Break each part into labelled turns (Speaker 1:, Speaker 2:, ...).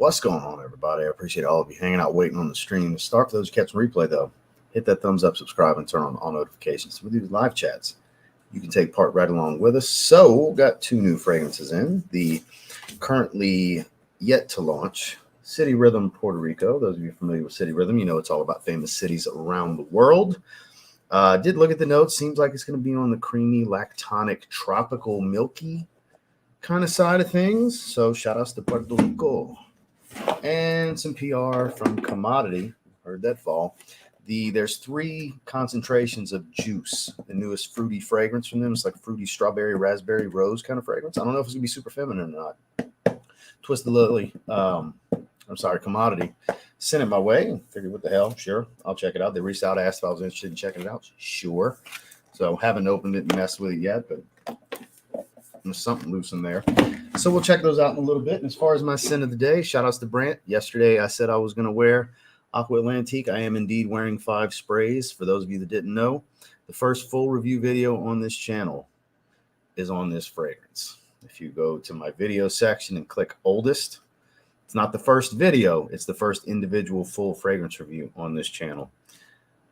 Speaker 1: What's going on, everybody? I appreciate all of you hanging out, waiting on the stream. To start, for those catching replay, though, hit that thumbs up, subscribe, and turn on all notifications. We do live chats. You can take part right along with us. So, got two new fragrances in. The currently yet to launch City Rhythm Puerto Rico. Those of you familiar with City Rhythm, you know it's all about famous cities around the world. Did look at the notes. Seems like it's going to be on the creamy, lactonic, tropical, milky kind of side of things. So, shout outs to Puerto Rico. And some PR from Commodity. Heard that fall. There's 3 concentrations of juice. The newest fruity fragrance from them. It's like fruity strawberry, raspberry, rose kind of fragrance. I don't know if it's gonna be super feminine or not. Twisted Lily. Commodity. Sent it my way. Figured, what the hell? Sure, I'll check it out. They reached out, asked if I was interested in checking it out. Sure. So haven't opened it and messed with it yet, but there's something loose in there. So we'll check those out in a little bit. And as far as my sin of the day, shout outs to Brant. Yesterday I said I was going to wear Aqua Atlantique. I am indeed wearing 5 sprays. For those of you that didn't know, the first full review video on this channel is on this fragrance. If you go to my video section and click oldest, it's not the first video, it's the first individual full fragrance review on this channel.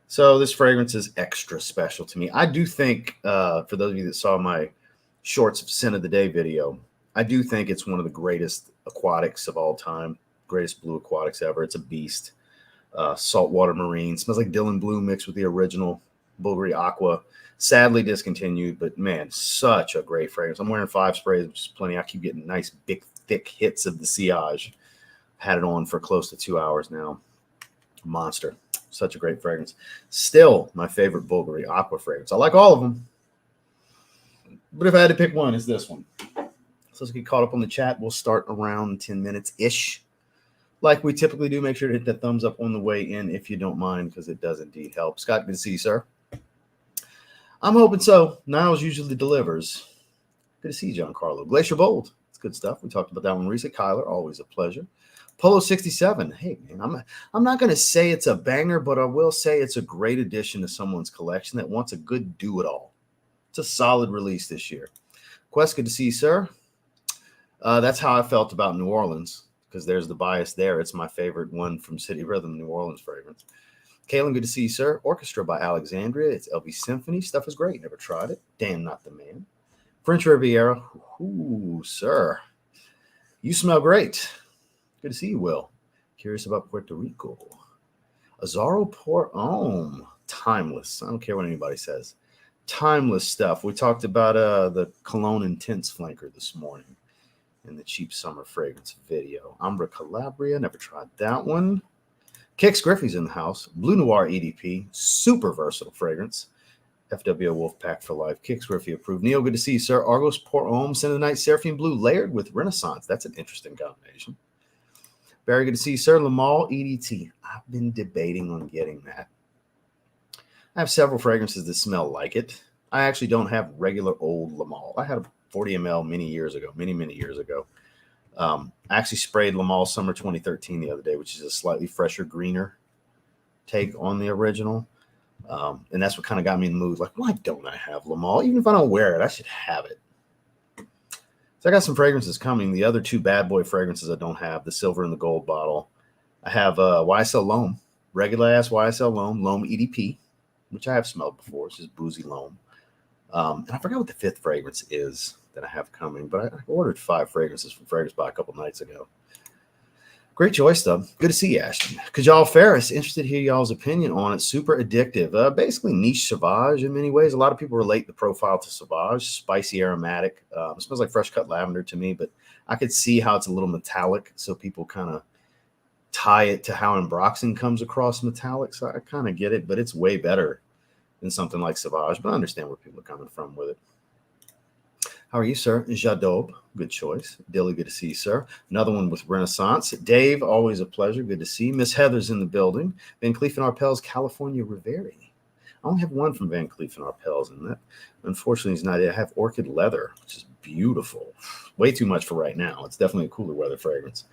Speaker 1: So this fragrance is extra special to me. I do think, for those of you that saw my Shorts of Sin of the Day video, I do think it's one of the greatest aquatics of all time, greatest blue aquatics ever. It's a beast. Saltwater marine. Smells like Dylan Blue mixed with the original Bulgari Aqua. Sadly discontinued, but man, such a great fragrance. I'm wearing 5 sprays, which is plenty. I keep getting nice, big, thick hits of the sillage. Had it on for close to 2 hours now. Monster. Such a great fragrance. Still my favorite Bulgari Aqua fragrance. I like all of them, but if I had to pick one, it's this one. So let's get caught up on the chat. We'll start around 10 minutes-ish. Like we typically do, make sure to hit that thumbs up on the way in if you don't mind, because it does indeed help. Scott, good to see you, sir. I'm hoping so. Niles usually delivers. Good to see you, Giancarlo. Glacier Bold. It's good stuff. We talked about that one recently. Kyler, always a pleasure. Polo 67. Hey, man, I'm not going to say it's a banger, but I will say it's a great addition to someone's collection that wants a good do-it-all. It's a solid release this year. Quest, good to see you, sir. That's how I felt about New Orleans, because there's the bias there. It's my favorite one from City Rhythm, New Orleans fragrance. Kaylin, good to see you, sir. Orchestra by Alexandria. It's LV Symphony. Stuff is great. Never tried it. Damn, not the man. French Riviera. Ooh, sir. You smell great. Good to see you, Will. Curious about Puerto Rico. Azaro Port Homme. Timeless. I don't care what anybody says. Timeless stuff. We talked about the Cologne Intense Flanker this morning in the cheap summer fragrance video. Ambra Calabria, never tried that one. Kix Griffey's in the house. Blue Noir EDP, super versatile fragrance. FWO Wolfpack for life. Kix Griffey approved. Neil, good to see you, sir. Argos Port Homme, Scent of the Night, Seraphine Blue, layered with Renaissance. That's an interesting combination. Barry, good to see you, sir. Lamal EDT. I've been debating on getting that. I have several fragrances that smell like it. I actually don't have regular old Lamal. I had a 40 ml many years ago. I actually sprayed Lamal Summer 2013 the other day, which is a slightly fresher, greener take on the original. And that's what kind of got me in the mood. Like, why don't I have Lamal? Even if I don't wear it, I should have it. So I got some fragrances coming. The other 2 bad boy fragrances I don't have, the silver and the gold bottle. I have YSL L'Homme, regular ass YSL L'Homme, L'Homme EDP, which I have smelled before. It's just boozy L'Homme. And I forgot what the 5th fragrance is that I have coming, but I ordered 5 fragrances from Fragrance Buy a couple nights ago. Great choice, though. Good to see you, Ashton. Kajal Ferris, interested to hear y'all's opinion on it. Super addictive. Basically niche Sauvage in many ways. A lot of people relate the profile to Sauvage. Spicy, aromatic. It smells like fresh cut lavender to me, but I could see how it's a little metallic, so people kind of tie it to how Ambroxan comes across metallic. So I kind of get it, but it's way better than something like Sauvage. But I understand where people are coming from with it. How are you, sir? Jadob, good choice. Dilly, good to see you, sir. Another one with Renaissance. Dave, always a pleasure. Good to see you. Miss Heather's in the building. Van Cleef & Arpels, California Riveri. I only have one from Van Cleef & Arpels, and that, unfortunately, is not it. I have Orchid Leather, which is beautiful. Way too much for right now. It's definitely a cooler weather fragrance.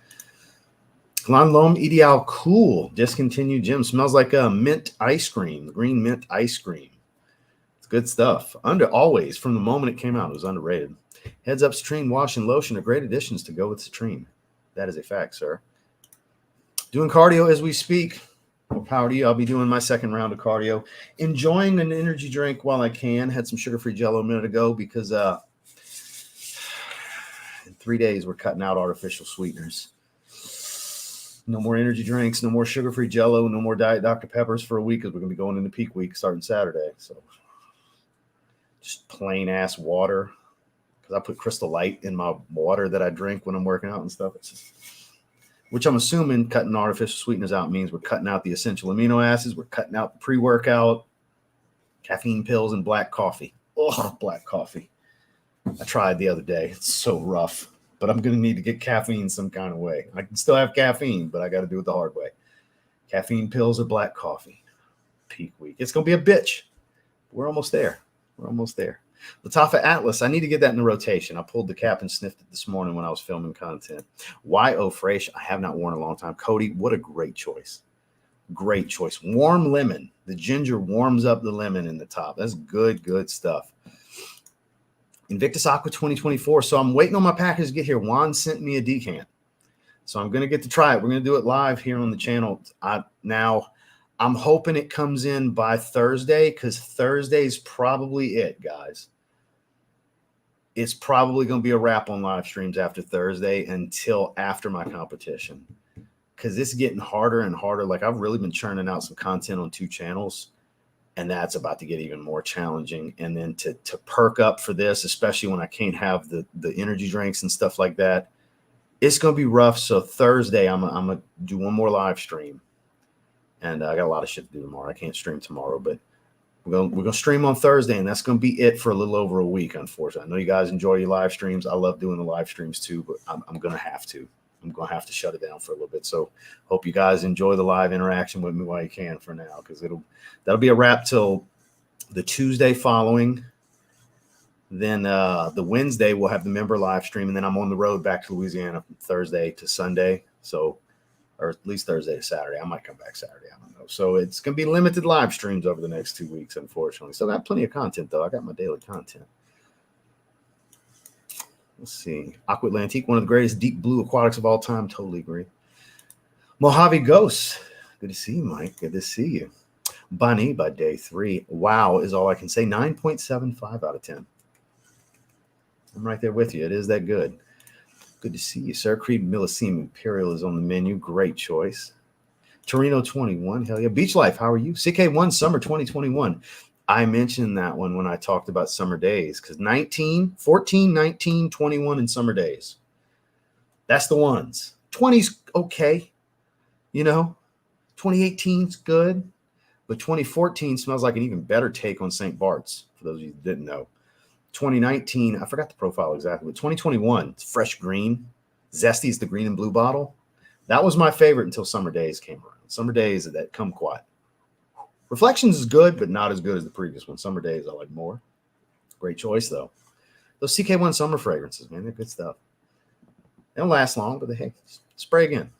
Speaker 1: Glan L'Homme Ideal Cool, discontinued gem. Smells like a mint ice cream, green mint ice cream. Good stuff. Always, from the moment it came out, it was underrated. Heads Up Citrine Wash and Lotion are great additions to go with Citrine. That is a fact, sir. Doing cardio as we speak. More power to you. I'll be doing my second round of cardio. Enjoying an energy drink while I can. Had some sugar-free Jello a minute ago because in 3 days we're cutting out artificial sweeteners. No more energy drinks, no more sugar-free Jello, no more Diet Dr. Peppers for a week because we're going to be going into peak week starting Saturday. So just plain ass water because I put Crystal Light in my water that I drink when I'm working out and stuff. It's just, which I'm assuming cutting artificial sweeteners out means we're cutting out the essential amino acids. We're cutting out the pre-workout, caffeine pills, and black coffee. Oh, black coffee. I tried the other day. It's so rough. But I'm going to need to get caffeine some kind of way. I can still have caffeine, but I got to do it the hard way. Caffeine pills or black coffee. Peak week. It's going to be a bitch. We're almost there. We're almost there. Latafa Atlas, I need to get that in the rotation. I pulled the cap and sniffed it this morning when I was filming content. Y.O. Fresh, I have not worn in a long time. Cody, what a great choice. Great choice. Warm lemon. The ginger warms up the lemon in the top. That's good, good stuff. Invictus Aqua 2024. So I'm waiting on my package to get here. Juan sent me a decant. So I'm going to get to try it. We're going to do it live here on the channel. Now, I'm hoping it comes in by Thursday because Thursday's probably it, guys. It's probably going to be a wrap on live streams after Thursday until after my competition because it's getting harder and harder. Like I've really been churning out some content on 2 channels. And that's about to get even more challenging. And then to perk up for this, especially when I can't have the energy drinks and stuff like that, it's going to be rough. So Thursday, I'm going to do one more live stream. And I got a lot of shit to do tomorrow. I can't stream tomorrow, but we're going to stream on Thursday. And that's going to be it for a little over a week, unfortunately. I know you guys enjoy your live streams. I love doing the live streams too, but I'm going to have to. I'm going to have to shut it down for a little bit. So hope you guys enjoy the live interaction with me while you can for now, because that'll be a wrap till the Tuesday following. Then the Wednesday we'll have the member live stream, and then I'm on the road back to Louisiana from Thursday to Sunday. So, or at least Thursday to Saturday. I might come back Saturday. I don't know. So it's going to be limited live streams over the next 2 weeks, unfortunately. Still got plenty of content, though. I got my daily content. Let's see. Aqua Atlantique, one of the greatest deep blue aquatics of all time. Totally agree. Mojave Ghost. Good to see you, Mike. Good to see you. Bunny by day 3. Wow is all I can say. 9.75 out of 10. I'm right there with you. It is that good. Good to see you, sir. Creed Millesime Imperial is on the menu. Great choice. Torino 21. Hell yeah. Beach Life. How are you? CK1 Summer 2021. I mentioned that one when I talked about summer days because 14, 19, 21 and summer days. That's the ones. 20's okay. 2018's good. But 2014 smells like an even better take on St. Bart's, for those of you who didn't know. 2019, I forgot the profile exactly, but 2021, it's fresh green. Zesty is the green and blue bottle. That was my favorite until summer days came around. Summer days that come quiet. Reflections is good, but not as good as the previous one. Summer days I like more. Great choice, though. Those CK1 summer fragrances, man, they're good stuff. They don't last long, but hey, spray again.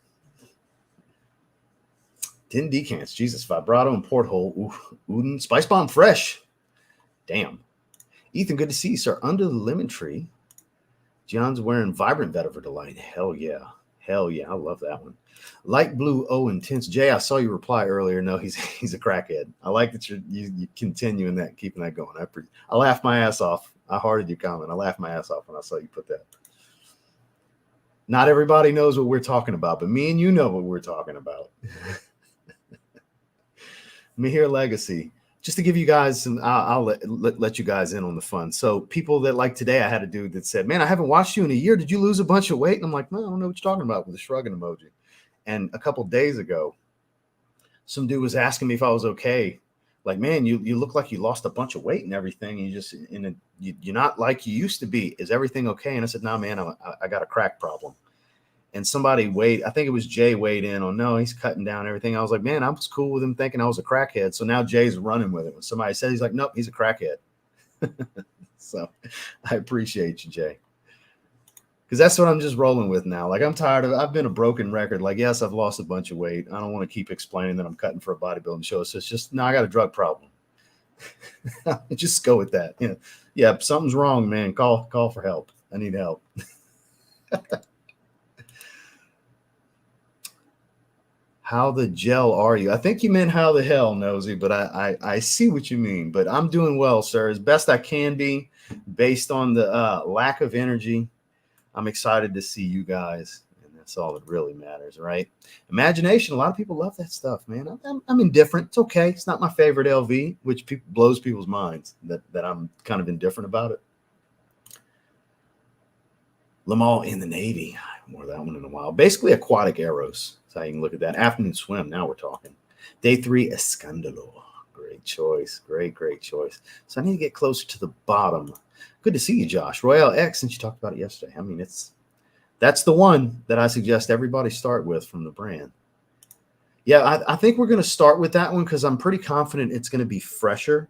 Speaker 1: 10 decants. Jesus, Vibrato and Porthole. Uden. Spice Bomb Fresh. Damn. Ethan, good to see you, sir. Under the Lemon Tree. John's wearing Vibrant Vetiver Delight. Hell yeah. Hell yeah. I love that one. Light Blue O Intense. Jay, I saw you reply earlier. No, he's a crackhead. I like that you continuing that, keeping that going. I laughed my ass off. I hearted your comment. I laughed my ass off when I saw you put that. Not everybody knows what we're talking about, but me and you know what we're talking about. Mihir Legacy. Just to give you guys some, I'll let you guys in on the fun. So people that like today, I had a dude that said, man, I haven't watched you in a year. Did you lose a bunch of weight? And I'm like, no, I don't know what you're talking about, with a shrugging emoji. And a couple days ago, some dude was asking me if I was okay. Like, man, you look like you lost a bunch of weight and everything. And you're not like you used to be. Is everything okay? And I said, no, man, I got a crack problem. And somebody I think it was Jay weighed in on, no, he's cutting down everything. I was like, man, I was cool with him thinking I was a crackhead. So now Jay's running with it. When somebody says, he's like, nope, he's a crackhead. So I appreciate you, Jay. Because that's what I'm just rolling with now. Like, I'm tired of it. I've been a broken record. Like, yes, I've lost a bunch of weight. I don't want to keep explaining that I'm cutting for a bodybuilding show. So it's just, no, I got a drug problem. Just go with that. Yeah, something's wrong, man. Call for help. I need help. How the gel are you? I think you meant how the hell, Nosy, but I see what you mean. But I'm doing well, sir, as best I can be based on the lack of energy. I'm excited to see you guys, and that's all that really matters, right? Imagination, a lot of people love that stuff, man. I'm indifferent. It's okay. It's not my favorite LV, which blows people's minds that I'm kind of indifferent about it. Lamal in the Navy. I haven't worn that one in a while. Basically, aquatic arrows. So you can look at that. Afternoon swim. Now we're talking. Day 3, Escandalo. Great choice. Great choice. So I need to get closer to the bottom. Good to see you, Josh. Royale X, since you talked about it yesterday. I mean, that's the one that I suggest everybody start with from the brand. Yeah, I think we're going to start with that one because I'm pretty confident it's going to be fresher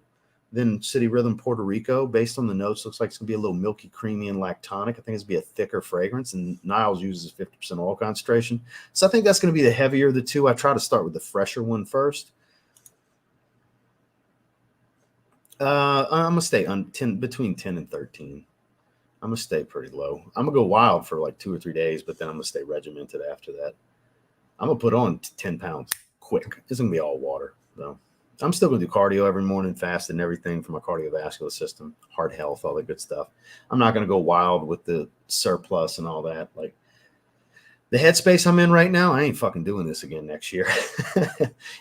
Speaker 1: than City Rhythm Puerto Rico. Based on the notes, looks like it's going to be a little milky, creamy, and lactonic. I think it's going to be a thicker fragrance, and Niles uses 50% oil concentration. So I think that's going to be the heavier of the two. I try to start with the fresher one first. I'm going to stay on between 10 and 13. I'm going to stay pretty low. I'm going to go wild for like 2 or 3 days, but then I'm going to stay regimented after that. I'm going to put on 10 pounds quick. It's going to be all water, though. I'm still going to do cardio every morning, fast and everything for my cardiovascular system, heart health, all that good stuff. I'm not going to go wild with the surplus and all that. Like the headspace I'm in right now, I ain't fucking doing this again next year.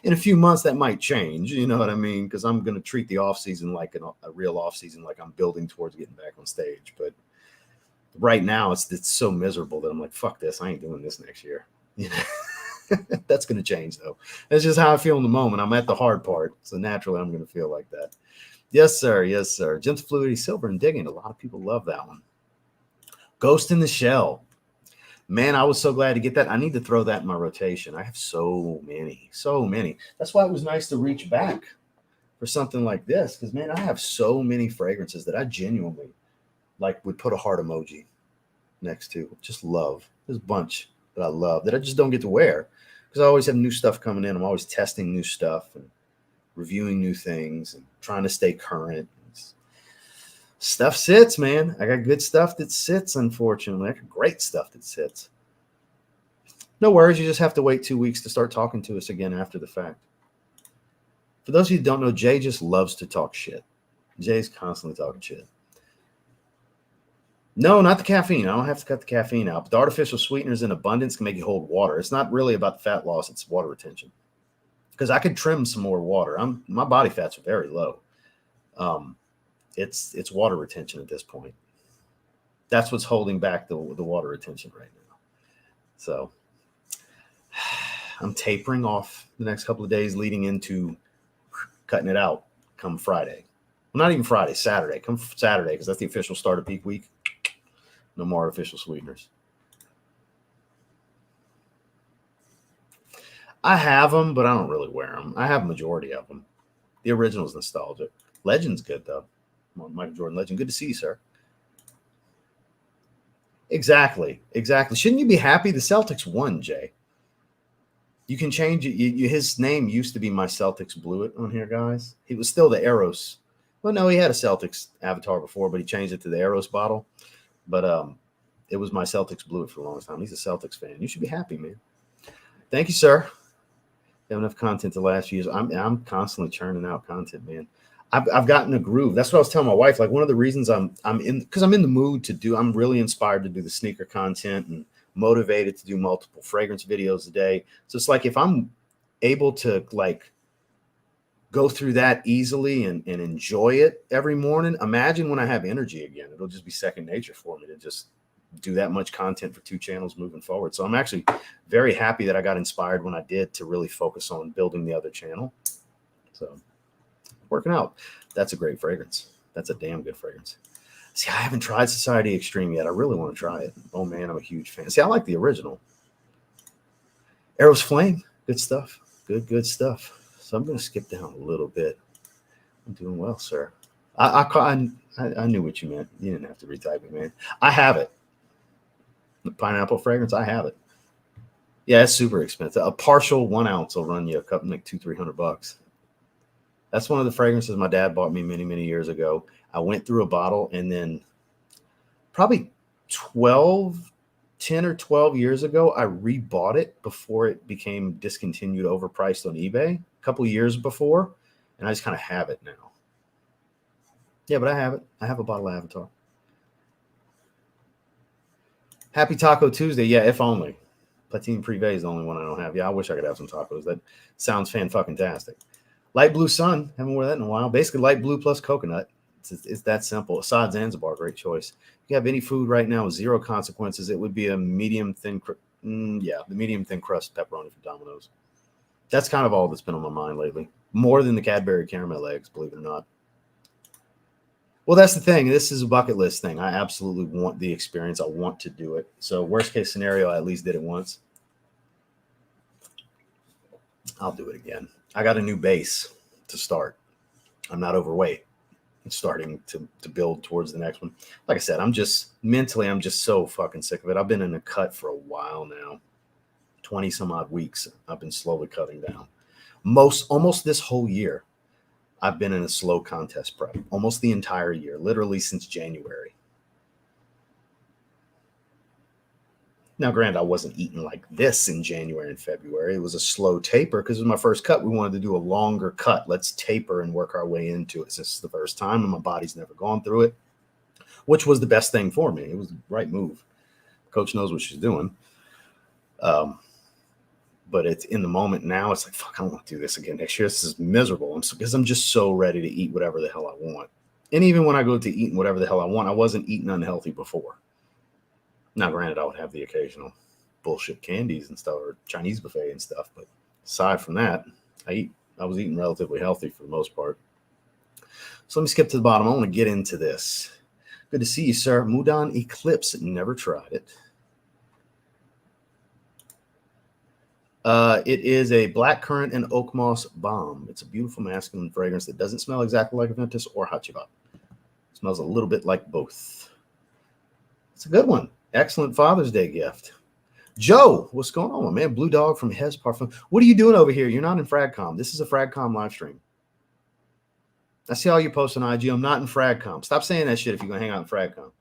Speaker 1: In a few months, that might change. You know what I mean? Because I'm going to treat the off season like a real off season, like I'm building towards getting back on stage. But right now, it's so miserable that I'm like, fuck this. I ain't doing this next year. You know? That's going to change, though. That's just how I feel in the moment. I'm at the hard part. So naturally, I'm going to feel like that. Yes, sir. Yes, sir. Gentle Fluidity, Silver and Digging. A lot of people love that one. Ghost in the Shell. Man, I was so glad to get that. I need to throw that in my rotation. I have so many. That's why it was nice to reach back for something like this. Because, man, I have so many fragrances that I genuinely would put a heart emoji next to. Just love. There's a bunch that I love that I just don't get to wear. Because I always have new stuff coming in. I'm always testing new stuff and reviewing new things and trying to stay current. Stuff sits, man. I got good stuff that sits, unfortunately. I got great stuff that sits. No worries. You just have to wait 2 weeks to start talking to us again after the fact. For those of you who don't know, Jay just loves to talk shit. Jay's constantly talking shit. No, not the caffeine. I don't have to cut the caffeine out. But the artificial sweeteners in abundance can make you hold water. It's not really about the fat loss. It's water retention. Because I could trim some more water. My body fats are very low. It's water retention at this point. That's what's holding back the water retention right now. So I'm tapering off the next couple of days leading into cutting it out come Friday. Well, not even Friday, Saturday. Come Saturday, because that's the official start of peak week. No more artificial sweeteners. I have them, but I don't really wear them. I have a majority of them. The original's nostalgic. Legend's good, though. Michael Jordan Legend. Good to see you, sir. Exactly. Shouldn't you be happy? The Celtics won, Jay. You can change it. His name used to be My Celtics Blew It on here, guys. He was still the Eros. Well, no, he had a Celtics avatar before, but he changed it to the Eros bottle. But it was My Celtics Blew It for the longest time. He's a Celtics fan. You should be happy, man. Thank you, sir. You have enough content to last years. I'm constantly churning out content, man. I've gotten a groove. That's what I was telling my wife. Like one of the reasons I'm in, because I'm in the mood to do. I'm really inspired to do the sneaker content and motivated to do multiple fragrance videos a day. So it's like if I'm able to go through that easily and enjoy it every morning, imagine when I have energy again. It'll just be second nature for me to just do that much content for 2 channels moving forward. So I'm actually very happy that I got inspired when I did to really focus on building the other channel. So working out. That's a great fragrance. That's a damn good fragrance. See, I haven't tried Society Extreme yet. I really want to try it. Oh man, I'm a huge fan. See, I like the original. Eros Flame, good stuff. Good stuff. So I'm going to skip down a little bit. I'm doing well, sir. I knew what you meant. You didn't have to retype it, man. I have it. The pineapple fragrance, I have it. Yeah, it's super expensive. A partial 1 ounce will run you a couple, like $200-300. That's one of the fragrances my dad bought me many years ago. I went through a bottle and then probably 12 10 or 12 years ago, I rebought it before it became discontinued, overpriced on eBay a couple years before. And I just kind of have it now. Yeah, but I have it. I have a bottle of Avatar. Happy Taco Tuesday. Yeah, if only. Platine Privé is the only one I don't have. Yeah, I wish I could have some tacos. That sounds fan-fucking-tastic. Light Blue Sun. Haven't worn that in a while. Basically, light blue plus coconut. It's that simple. Assad Zanzibar, great choice. If you have any food right now with zero consequences, it would be a medium thin, the medium thin crust pepperoni from Domino's. That's kind of all that's been on my mind lately. More than the Cadbury caramel eggs, believe it or not. Well, that's the thing. This is a bucket list thing. I absolutely want the experience. I want to do it. So worst case scenario, I at least did it once. I'll do it again. I got a new base to start. I'm not overweight. Starting to build towards the next one. Like I said, I'm just so fucking sick of it. I've been in a cut for a while now. 20 some odd weeks. I've been slowly cutting down. Almost this whole year, I've been in a slow contest prep. Almost the entire year, literally since January. Now, granted, I wasn't eating like this in January and February. It was a slow taper because it was my first cut. We wanted to do a longer cut. Let's taper and work our way into it. This is the first time, and my body's never gone through it, which was the best thing for me. It was the right move. Coach knows what she's doing. But it's in the moment now. It's like, fuck, I don't want to do this again next year. This is miserable because I'm just so ready to eat whatever the hell I want. And even when I go to eating whatever the hell I want, I wasn't eating unhealthy before. Now, granted, I would have the occasional bullshit candies and stuff, or Chinese buffet and stuff. But aside from that, I was eating relatively healthy for the most part. So let me skip to the bottom. I want to get into this. Good to see you, sir. Mudan Eclipse. Never tried it. It is a blackcurrant and oak moss bomb. It's a beautiful masculine fragrance that doesn't smell exactly like Aventus or Hachivat. It smells a little bit like both. It's a good one. Excellent Father's Day gift. Joe, what's going on, man? Blue Dog from Hez Parfum. What are you doing over here? You're not in FragCom. This is a FragCom live stream. I see all you posts on IG. I'm not in FragCom. Stop saying that shit if you're going to hang out in FragCom.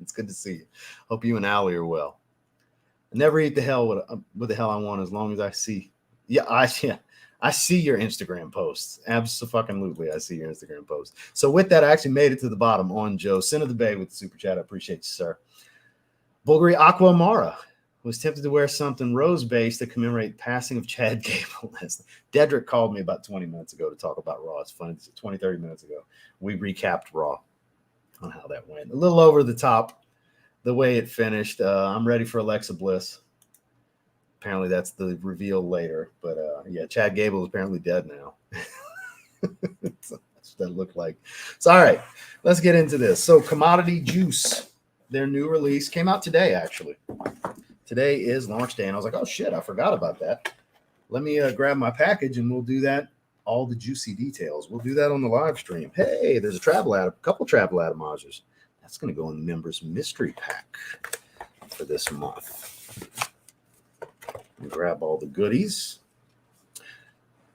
Speaker 1: It's good to see you. Hope you and Allie are well. I never eat the hell with the hell I want as long as I see. I see your Instagram posts. Absolutely, I see your Instagram posts. So with that, I actually made it to the bottom on Joe. Sin of the Bay with the super chat. I appreciate you, sir. Bulgari Aqua Mara was tempted to wear something rose-based to commemorate passing of Chad Gable. Dedrick called me about 20 minutes ago to talk about Raw. It's funny. 20, 30 minutes ago. We recapped Raw on how that went. A little over the top, the way it finished. I'm ready for Alexa Bliss. Apparently that's the reveal later. But yeah, Chad Gable is apparently dead now. That's what that looked like. So, all right, let's get into this. So Commodity Juice, their new release, came out today, actually. Today is launch day. And I was like, oh, shit, I forgot about that. Let me grab my package and we'll do that. All the juicy details. We'll do that on the live stream. Hey, there's a couple travel atomizers. That's going to go in the members mystery pack for this month. Grab all the goodies.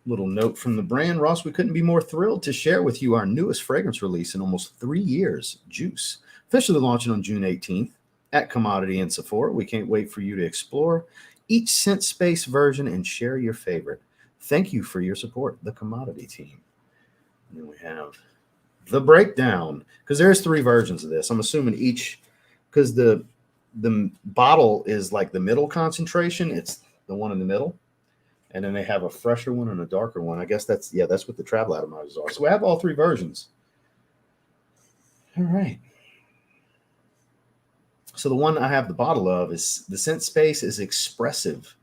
Speaker 1: Little note from the brand. Ross, we couldn't be more thrilled to share with you our newest fragrance release in almost 3 years, Juice. Officially launching on June 18th at Commodity and Sephora. We can't wait for you to explore each scent space version and share your favorite. Thank you for your support, the Commodity team. And then we have the breakdown, because there's 3 versions of this. I'm assuming each, because the bottle is like the middle concentration. It's the one in the middle. And then they have a fresher one and a darker one. I guess that's what the travel atomizers are. So we have all 3 versions. All right. So the one I have the bottle of is the scent space is expressive.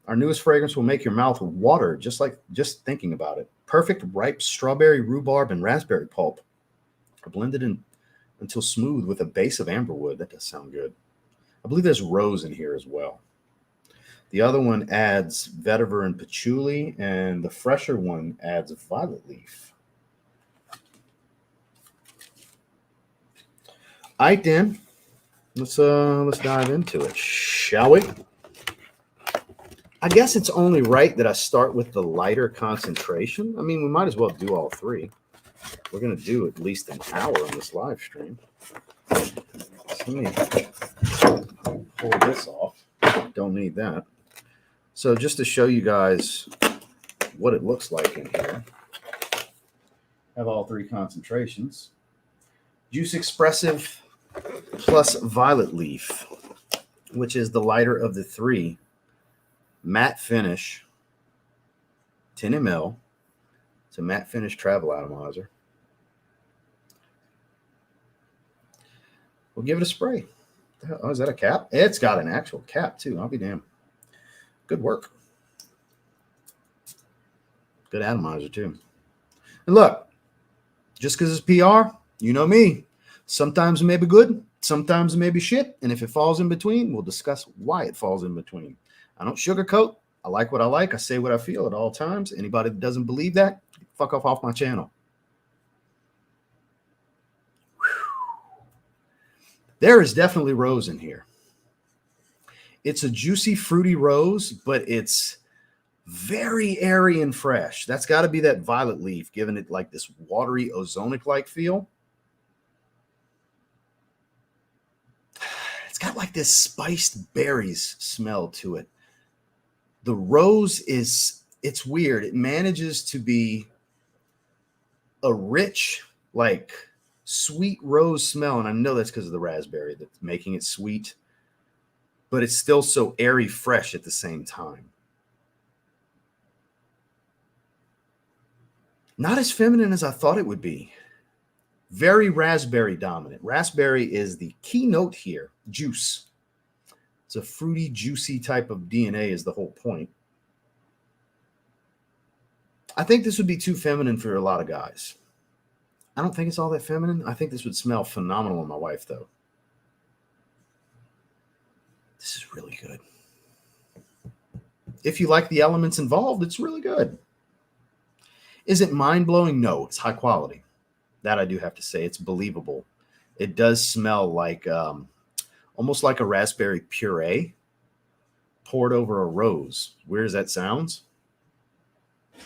Speaker 1: Our newest fragrance will make your mouth water just thinking about it. Perfect ripe strawberry, rhubarb, and raspberry pulp are blended in until smooth with a base of amberwood. That does sound good. I believe there's rose in here as well. The other one adds vetiver and patchouli, and the fresher one adds violet leaf. All right, Dan. Let's dive into it, shall we? I guess it's only right that I start with the lighter concentration. I mean, we might as well do all 3. We're going to do at least an hour on this live stream. So let me pull this off. Don't need that. So just to show you guys what it looks like in here, have all three concentrations. Juice Expressive plus Violet Leaf, which is the lighter of the three. Matte finish, 10 ml. It's a matte finish travel atomizer. We'll give it a spray. Oh, is that a cap? It's got an actual cap too. I'll be damned. Good work. Good atomizer too. And look, just because it's PR, you know me. Sometimes it may be good, sometimes it may be shit. And if it falls in between, we'll discuss why it falls in between. I don't sugarcoat. I like what I like. I say what I feel at all times. Anybody that doesn't believe that, fuck off my channel. Whew. There is definitely rose in here. It's a juicy, fruity rose, but it's very airy and fresh. That's got to be that violet leaf, giving it like this watery, ozonic-like feel. It's got like this spiced berries smell to it. The rose is, it's weird. It manages to be a rich, like sweet rose smell. And I know that's because of the raspberry that's making it sweet, but it's still so airy fresh at the same time. Not as feminine as I thought it would be. Very raspberry dominant. Raspberry is the keynote here. Juice. It's a fruity, juicy type of DNA is the whole point. I think this would be too feminine for a lot of guys. I don't think it's all that feminine. I think this would smell phenomenal on my wife, though. This is really good. If you like the elements involved, it's really good. Is it mind-blowing? No, it's high quality. That I do have to say. It's believable. It does smell like almost like a raspberry puree poured over a rose. Weird as that sounds.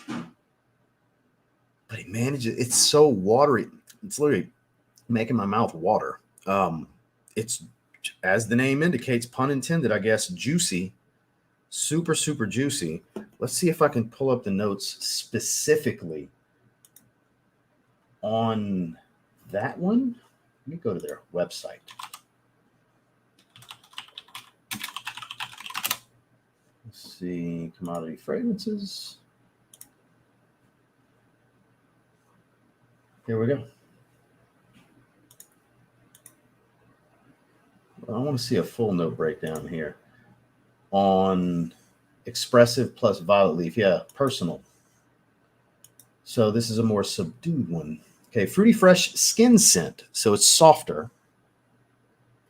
Speaker 1: But it manages, it's so watery. It's literally making my mouth water. It's, as the name indicates, pun intended, I guess, juicy. Super, super juicy. Let's see if I can pull up the notes specifically on that one. Let me go to their website. Let's see, commodity fragrances. Here we go. I want to see a full note breakdown here on expressive plus violet leaf. Yeah, personal. So this is a more subdued one. Okay, fruity fresh skin scent. So it's softer.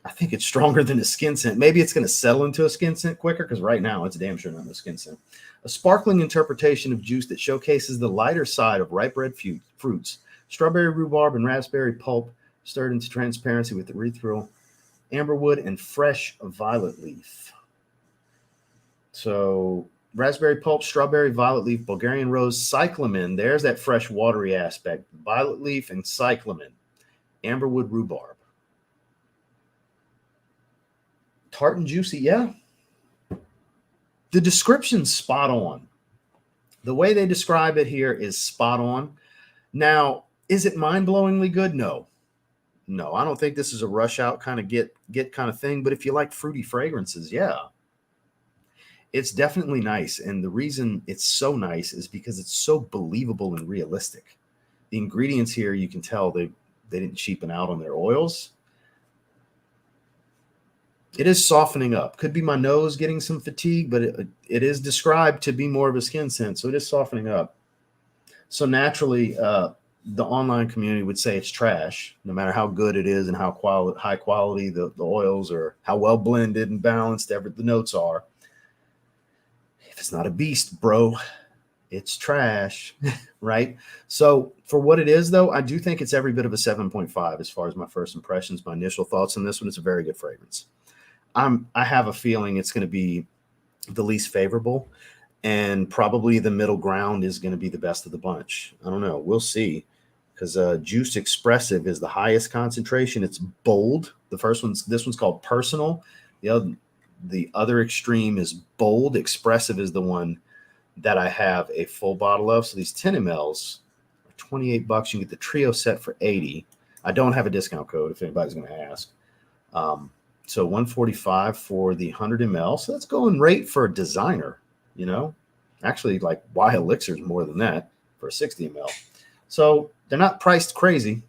Speaker 1: I think it's stronger than a skin scent. Maybe it's going to settle into a skin scent quicker because right now it's damn sure not a skin scent. A sparkling interpretation of juice that showcases the lighter side of ripe red fruits. Strawberry rhubarb and raspberry pulp stirred into transparency with erythritol, amberwood, and fresh violet leaf. So raspberry pulp, strawberry, violet leaf, Bulgarian rose, cyclamen. There's that fresh, watery aspect. Violet leaf and cyclamen. Amberwood, rhubarb. Tart and juicy, yeah. The description's spot on. The way they describe it here is spot on. Now, is it mind-blowingly good? No. No, I don't think this is a rush out kind of get kind of thing. But if you like fruity fragrances, yeah. It's definitely nice. And the reason it's so nice is because it's so believable and realistic. The ingredients here, you can tell they didn't cheapen out on their oils. It is softening up. Could be my nose getting some fatigue, but it is described to be more of a skin scent. So it is softening up. So naturally, the online community would say it's trash, no matter how good it is and how high quality the oils or how well blended and balanced the notes are. If it's not a beast, bro, it's trash, right? So for what it is, though, I do think it's every bit of a 7.5 as far as my first impressions, my initial thoughts on this one. It's a very good fragrance. I have a feeling it's going to be the least favorable, and probably the middle ground is going to be the best of the bunch. I don't know. We'll see, because Juice Expressive is the highest concentration. It's bold. This one's called Personal. The other, The other extreme is bold. Expressive is the one that I have a full bottle of. So these 10 mLs are 28 bucks. You can get the trio set for 80. I don't have a discount code if anybody's going to ask. So 145 for the 100 ml. So that's going rate for a designer, you know. Actually, like Y Elixir is more than that for a 60 ml. So they're not priced crazy.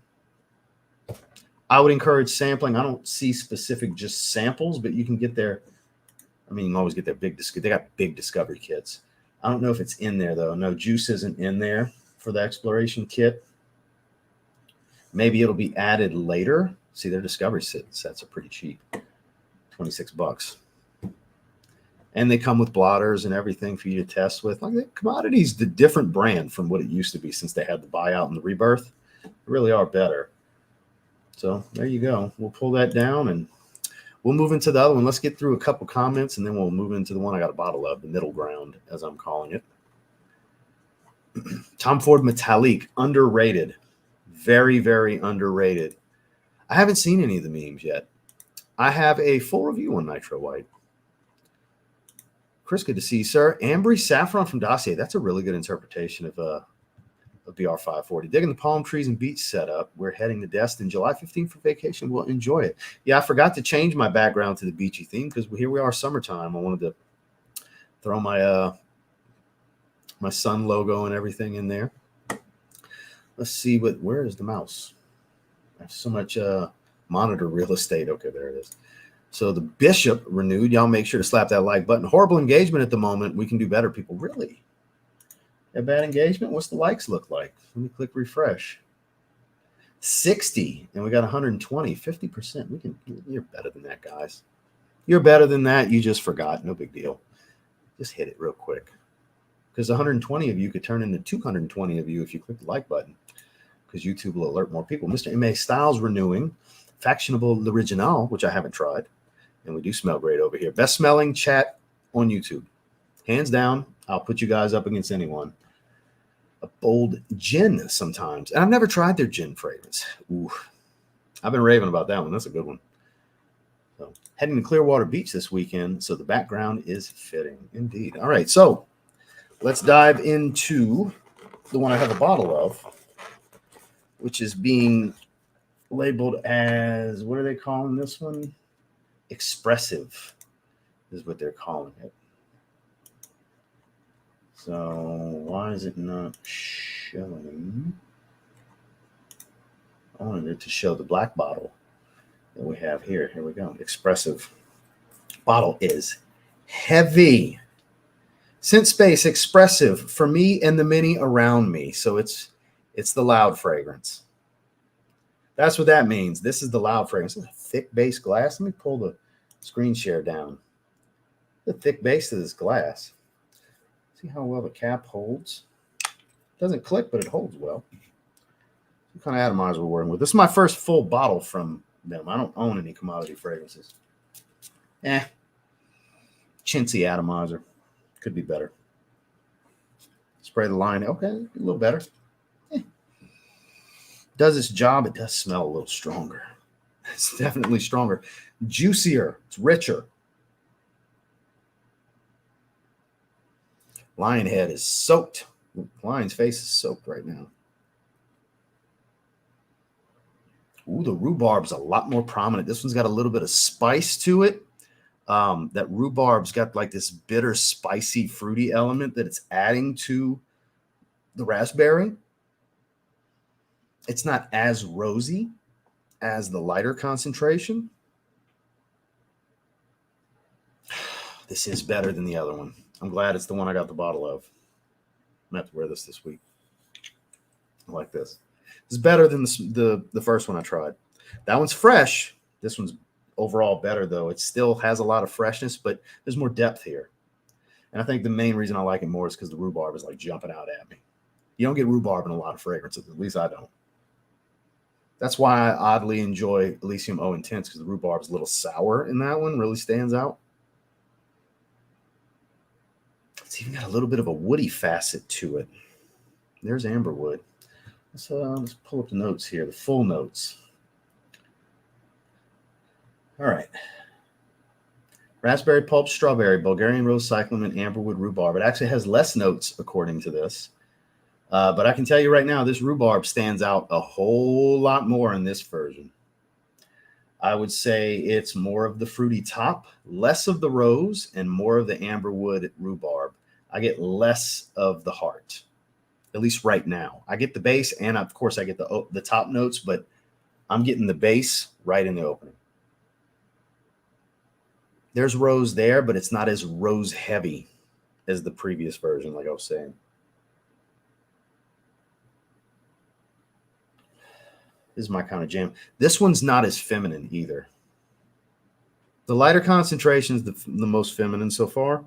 Speaker 1: I would encourage sampling. I don't see specific just samples, but you can get their, I mean, you can always get their they got big discovery kits. I don't know if it's in there though. No, juice isn't in there for the exploration kit. Maybe it'll be added later. See, their discovery sets are pretty cheap. 26 bucks. And they come with blotters and everything for you to test with. Like the Commodity's the different brand from what it used to be since they had the buyout and the rebirth. They really are better. So there you go. We'll pull that down and we'll move into the other one. Let's get through a couple comments and then we'll move into the one I got a bottle of, the middle ground, as I'm calling it. Tom Ford Metallic, underrated. Very, very underrated. I haven't seen any of the memes yet. I have a full review on Nitro White. Chris, good to see you, sir. Ambry Saffron from Dossier. That's a really good interpretation of BR540. Digging the palm trees and beach setup. We're heading to Destin July 15th for vacation. We'll enjoy it. Yeah, I forgot to change my background to the beachy theme because here we are, summertime. I wanted to throw my my sun logo and everything in there. Let's see where is the mouse? I have so much monitor real estate. Okay, there it is. So the Bishop renewed. Y'all make sure to slap that like button. Horrible engagement at the moment. We can do better, people. Really? A bad engagement? What's the likes look like? Let me click refresh. 60, and we got 120, 50%. You're better than that, guys. You're better than that. You just forgot. No big deal. Just hit it real quick. Because 120 of you could turn into 220 of you if you click the like button. Because YouTube will alert more people. Mr. M.A. Styles renewing. Factionable L'Original, which I haven't tried. And we do smell great over here. Best smelling chat on YouTube. Hands down, I'll put you guys up against anyone. A bold gin sometimes. And I've never tried their gin fragrance. Ooh, I've been raving about that one. That's a good one. So, heading to Clearwater Beach this weekend. So the background is fitting indeed. All right, so let's dive into the one I have a bottle of, which is being labeled as, what are they calling this one? Expressive is what they're calling it. So why is it not showing? I wanted it to show the black bottle that we have here. Here we go. Expressive. Bottle is heavy. Scent Space Expressive for me and the many around me. So it's the loud fragrance. That's what that means. This is the loud fragrance. It's a thick base glass. Let me pull the screen share down. The thick base of this glass. See how well the cap holds? Doesn't click, but it holds well. What kind of atomizer we're working with? This is my first full bottle from them. I don't own any commodity fragrances. Chintzy atomizer. Could be better. Spray the line. Okay, a little better. Does its job. It does smell a little stronger. It's definitely stronger. Juicier. It's richer. Lion head is soaked. Lion's face is soaked right now. Ooh, the rhubarb's a lot more prominent. This one's got a little bit of spice to it. That rhubarb's got like this bitter, spicy, fruity element that it's adding to the raspberry. It's not as rosy as the lighter concentration. This is better than the other one. I'm glad it's the one I got the bottle of. I'm going to have to wear this week. I like this. It's better than the first one I tried. That one's fresh. This one's overall better, though. It still has a lot of freshness, but there's more depth here. And I think the main reason I like it more is because the rhubarb is like jumping out at me. You don't get rhubarb in a lot of fragrances. At least I don't. That's why I oddly enjoy Elysium O Intense, because the rhubarb is a little sour in that one. Really stands out. It's even got a little bit of a woody facet to it. There's amberwood. Let's pull up the notes here, the full notes. All right. Raspberry pulp, strawberry, Bulgarian rose cyclamen, amberwood, rhubarb. It actually has less notes according to this. But I can tell you right now, this rhubarb stands out a whole lot more in this version. I would say it's more of the fruity top, less of the rose, and more of the amberwood rhubarb. I get less of the heart, at least right now. I get the base, and of course I get the top notes, but I'm getting the base right in the opening. There's rose there, but it's not as rose heavy as the previous version, like I was saying. This is my kind of jam. This one's not as feminine either. The lighter concentration is the most feminine so far.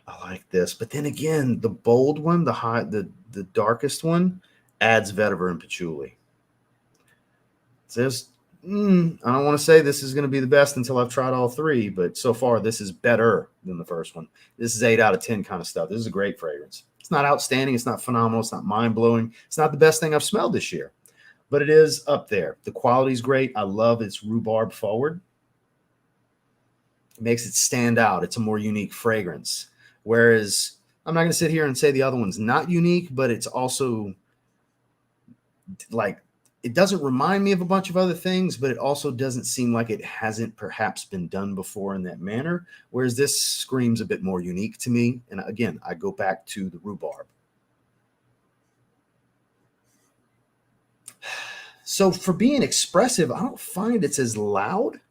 Speaker 1: I like this. But then again, the bold one, the darkest one, adds vetiver and patchouli. There's, I don't want to say this is going to be the best until I've tried all three, but so far this is better than the first one. This is 8 out of 10 kind of stuff. This is a great fragrance. It's not outstanding. It's not phenomenal. It's not mind-blowing. It's not the best thing I've smelled this year, but it is up there. The quality is great. I love its rhubarb forward. It makes it stand out. It's a more unique fragrance. Whereas I'm not going to sit here and say the other one's not unique, but it's also like, it doesn't remind me of a bunch of other things, but it also doesn't seem like it hasn't perhaps been done before in that manner. Whereas this screams a bit more unique to me. And again, I go back to the rhubarb. So for being expressive, I don't find it's as loud.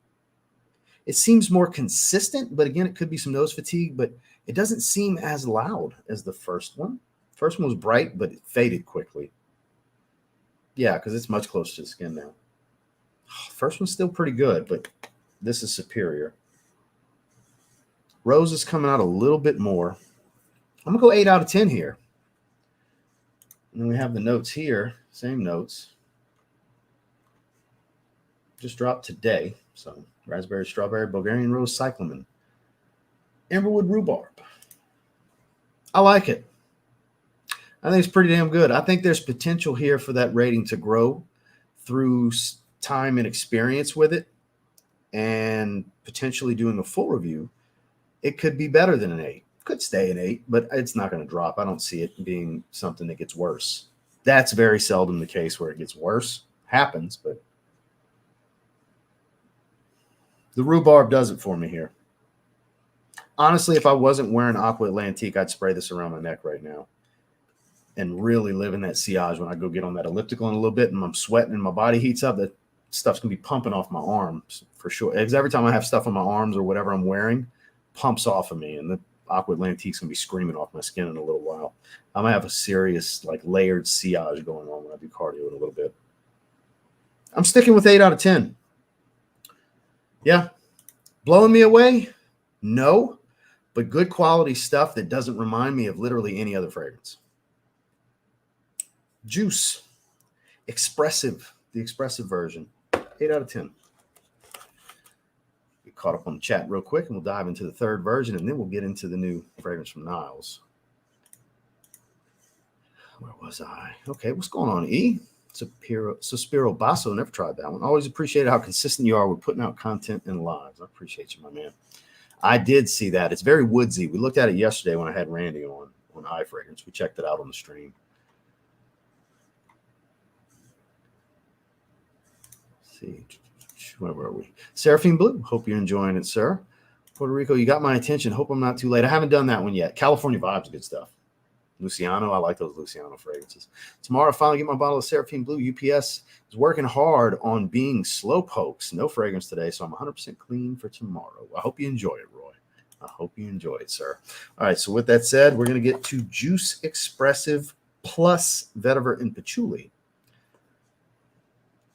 Speaker 1: It seems more consistent, but again, it could be some nose fatigue, but it doesn't seem as loud as the first one. First one was bright, but it faded quickly. Yeah, because it's much closer to the skin now. First one's still pretty good, but this is superior. Rose is coming out a little bit more. I'm going to go 8 out of 10 here. And then we have the notes here, same notes. Just dropped today. So raspberry, strawberry, Bulgarian rose, cyclamen, amberwood, rhubarb. I like it. I think it's pretty damn good. I think there's potential here for that rating to grow through time and experience with it, and potentially doing a full review. It could be better than an 8. Could stay an 8, but it's not going to drop. I don't see it being something that gets worse. That's very seldom the case where it gets worse. Happens, but the rhubarb does it for me here. Honestly, if I wasn't wearing Aqua Atlantique, I'd spray this around my neck right now and really live in that sillage when I go get on that elliptical in a little bit and I'm sweating and my body heats up. That stuff's going to be pumping off my arms for sure. Because every time I have stuff on my arms or whatever I'm wearing, pumps off of me, and the Aqua Atlantique's going to be screaming off my skin in a little while. I'm going to have a serious, like, layered sillage going on when I do cardio in a little bit. I'm sticking with 8 out of 10. Yeah. Blowing me away? No. But good quality stuff that doesn't remind me of literally any other fragrance. Juice. Expressive. The expressive version. 8 out of 10. Get caught up on the chat real quick, and we'll dive into the third version, and then we'll get into the new fragrance from Niles. Where was I? Okay, what's going on, E? Sospiro Basso. Never tried that one. Always appreciated how consistent you are with putting out content in lives. I appreciate you, my man. I did see that. It's very woodsy. We looked at it yesterday when I had Randy on Eye Fragrance. We checked it out on the stream. Let's see. Where were we? Seraphine Blue. Hope you're enjoying it, sir. Puerto Rico, you got my attention. Hope I'm not too late. I haven't done that one yet. California Vibes, good stuff. Luciano, I like those Luciano fragrances. Tomorrow, I finally get my bottle of Seraphine Blue. UPS is working hard on being slow pokes. No fragrance today, so I'm 100% clean for tomorrow. I hope you enjoy it, Roy. I hope you enjoy it, sir. All right, so with that said, we're going to get to Juice Expressive plus Vetiver and Patchouli.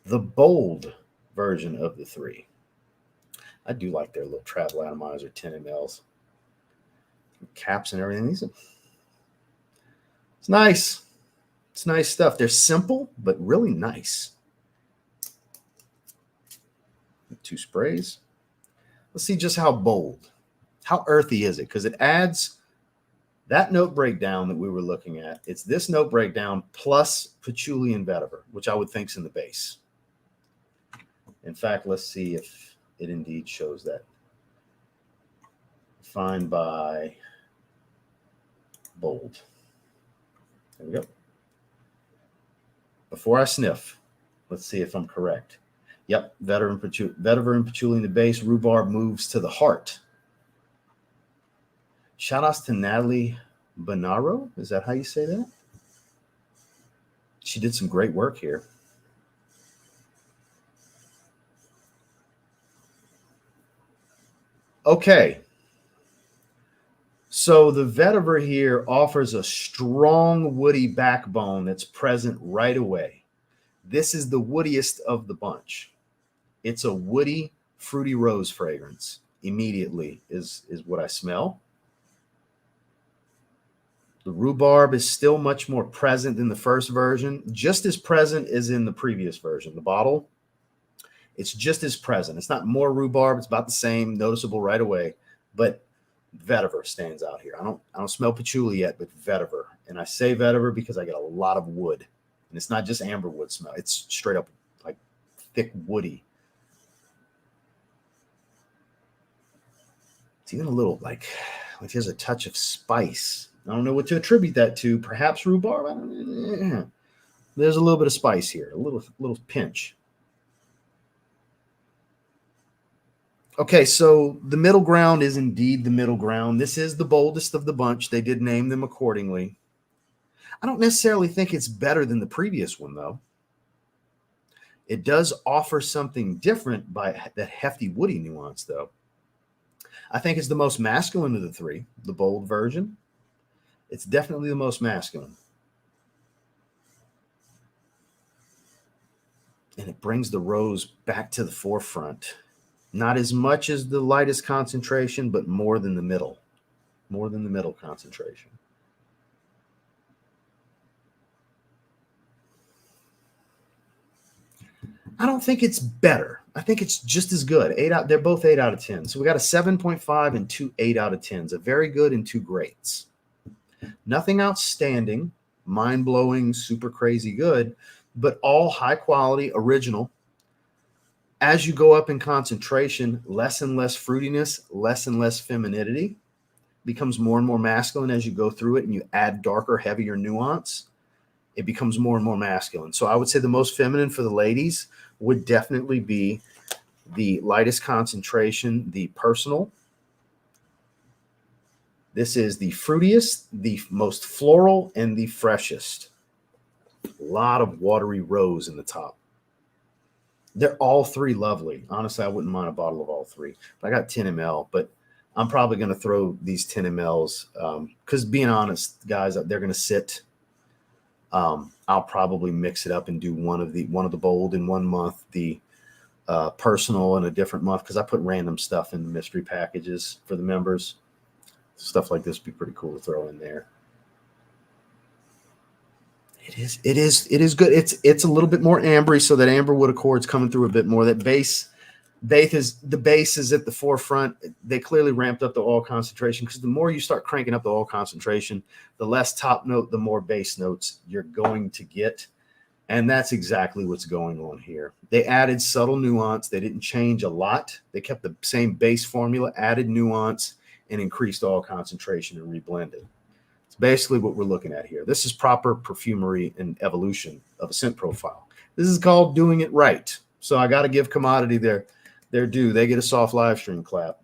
Speaker 1: The bold version of the three. I do like their little travel atomizer 10 mLs. Caps and everything. It's nice. It's nice stuff. They're simple, but really nice. 2 sprays. Let's see just how bold. How earthy is it? Because it adds that note breakdown that we were looking at. It's this note breakdown plus patchouli and vetiver, which I would think is in the base. In fact, let's see if it indeed shows that. Defined by bold. There we go. Before I sniff, let's see if I'm correct. Yep, vetiver and patchouli in the base. Rhubarb moves to the heart. Shout outs to Natalie Bonaro. Is that how you say that? She did some great work here. Okay. So the vetiver here offers a strong woody backbone that's present right away. This is the woodiest of the bunch. It's a woody, fruity rose fragrance. Immediately is what I smell. The rhubarb is still much more present than the first version, just as present as in the previous version. The bottle, it's just as present. It's not more rhubarb. It's about the same, noticeable right away. But vetiver stands out here. I don't smell patchouli yet, but vetiver. And I say vetiver because I get a lot of wood. And it's not just amber wood smell. It's straight up like thick woody. It's even a little like there's a touch of spice. I don't know what to attribute that to. Perhaps rhubarb. There's a little bit of spice here, a little pinch. Okay, so the middle ground is indeed the middle ground. This is the boldest of the bunch. They did name them accordingly. I don't necessarily think it's better than the previous one, though. It does offer something different by that hefty woody nuance, though. I think it's the most masculine of the three, the bold version. It's definitely the most masculine. And it brings the rose back to the forefront. Not as much as the lightest concentration, but more than the middle. More than the middle concentration. I don't think it's better. I think it's just as good. They're both 8 out of 10. So we got a 7.5 and 2 8 out of 10s. A very good and 2 greats. Nothing outstanding, mind-blowing, super crazy good, but all high quality, original. As you go up in concentration, less and less fruitiness, less and less femininity. Becomes more and more masculine as you go through it and you add darker, heavier nuance. It becomes more and more masculine. So I would say the most feminine for the ladies would definitely be the lightest concentration, the personal. This is the fruitiest, the most floral, and the freshest. A lot of watery rose in the top. They're all three lovely. Honestly, I wouldn't mind a bottle of all three. I got 10 ml, but I'm probably going to throw these 10 mls because being honest, guys, they're going to sit. I'll probably mix it up and do one of the bold in 1 month, the personal in a different month because I put random stuff in the mystery packages for the members. Stuff like this would be pretty cool to throw in there. It is good. It's a little bit more ambery, so that amberwood accord's coming through a bit more. That base is at the forefront. They clearly ramped up the oil concentration because the more you start cranking up the oil concentration, the less top note, the more base notes you're going to get. And that's exactly what's going on here. They added subtle nuance. They didn't change a lot. They kept the same base formula, added nuance, and increased oil concentration and reblended. It's basically what we're looking at here. This is proper perfumery and evolution of a scent profile. This is called doing it right. So I got to give Commodity their due. They get a soft live stream clap.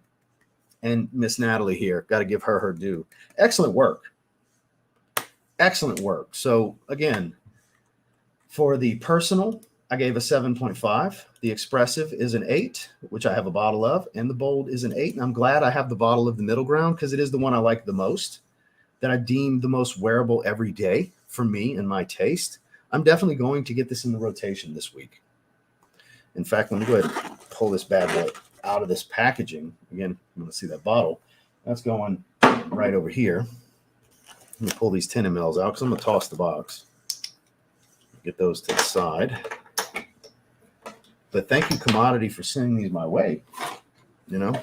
Speaker 1: And Miss Natalie here, got to give her due. Excellent work. Excellent work. So again, for the personal, I gave a 7.5. The expressive is an 8, which I have a bottle of, and the bold is an 8. And I'm glad I have the bottle of the middle ground because it is the one I like the most, that I deem the most wearable every day for me and my taste. I'm definitely going to get this in the rotation this week. In fact, let me go ahead and pull this bad boy out of this packaging. Again, you want to see that bottle. That's going right over here. Let me pull these 10 mLs out because I'm going to toss the box. Get those to the side. But thank you, Commodity, for sending these my way. You know,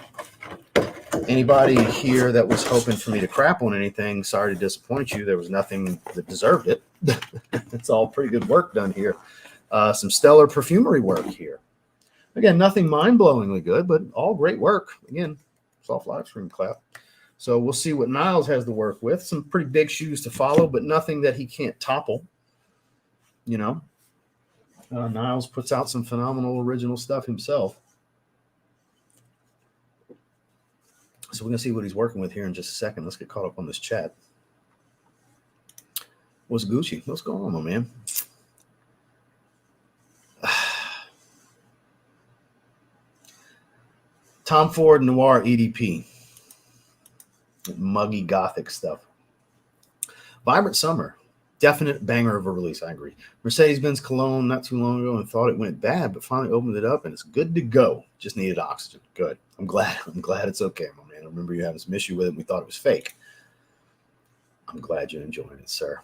Speaker 1: anybody here that was hoping for me to crap on anything, sorry to disappoint you. There was nothing that deserved it. It's all pretty good work done here. Some stellar perfumery work here. Again, nothing mind-blowingly good, but all great work. Again, soft live stream clap. So we'll see what Niles has to work with. Some pretty big shoes to follow, but nothing that he can't topple. You know, Niles puts out some phenomenal original stuff himself. So we're going to see what he's working with here in just a second. Let's get caught up on this chat. What's Gucci? What's going on, my man? Tom Ford Noir EDP. Muggy gothic stuff. Vibrant Summer. Definite banger of a release, I agree. Mercedes-Benz Cologne not too long ago and thought it went bad, but finally opened it up and it's good to go. Just needed oxygen. Good. I'm glad it's okay, my man. I remember you having some issue with it and we thought it was fake. I'm glad you're enjoying it, sir.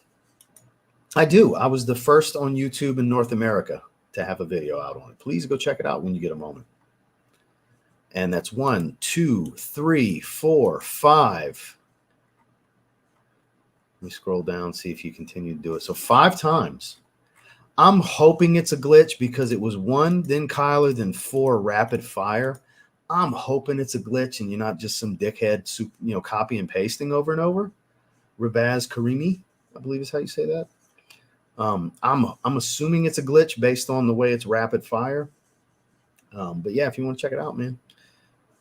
Speaker 1: I do. I was the first on YouTube in North America to have a video out on it. Please go check it out when you get a moment. And that's 1, 2, 3, 4, 5. Let me scroll down, see if you continue to do it. So 5 times. I'm hoping it's a glitch because it was 1, then Kyler, then 4 rapid fire. I'm hoping it's a glitch and you're not just some dickhead, copy and pasting over and over. Rabaz Karimi, I believe is how you say that. I'm assuming it's a glitch based on the way it's rapid fire. But yeah, if you want to check it out, man,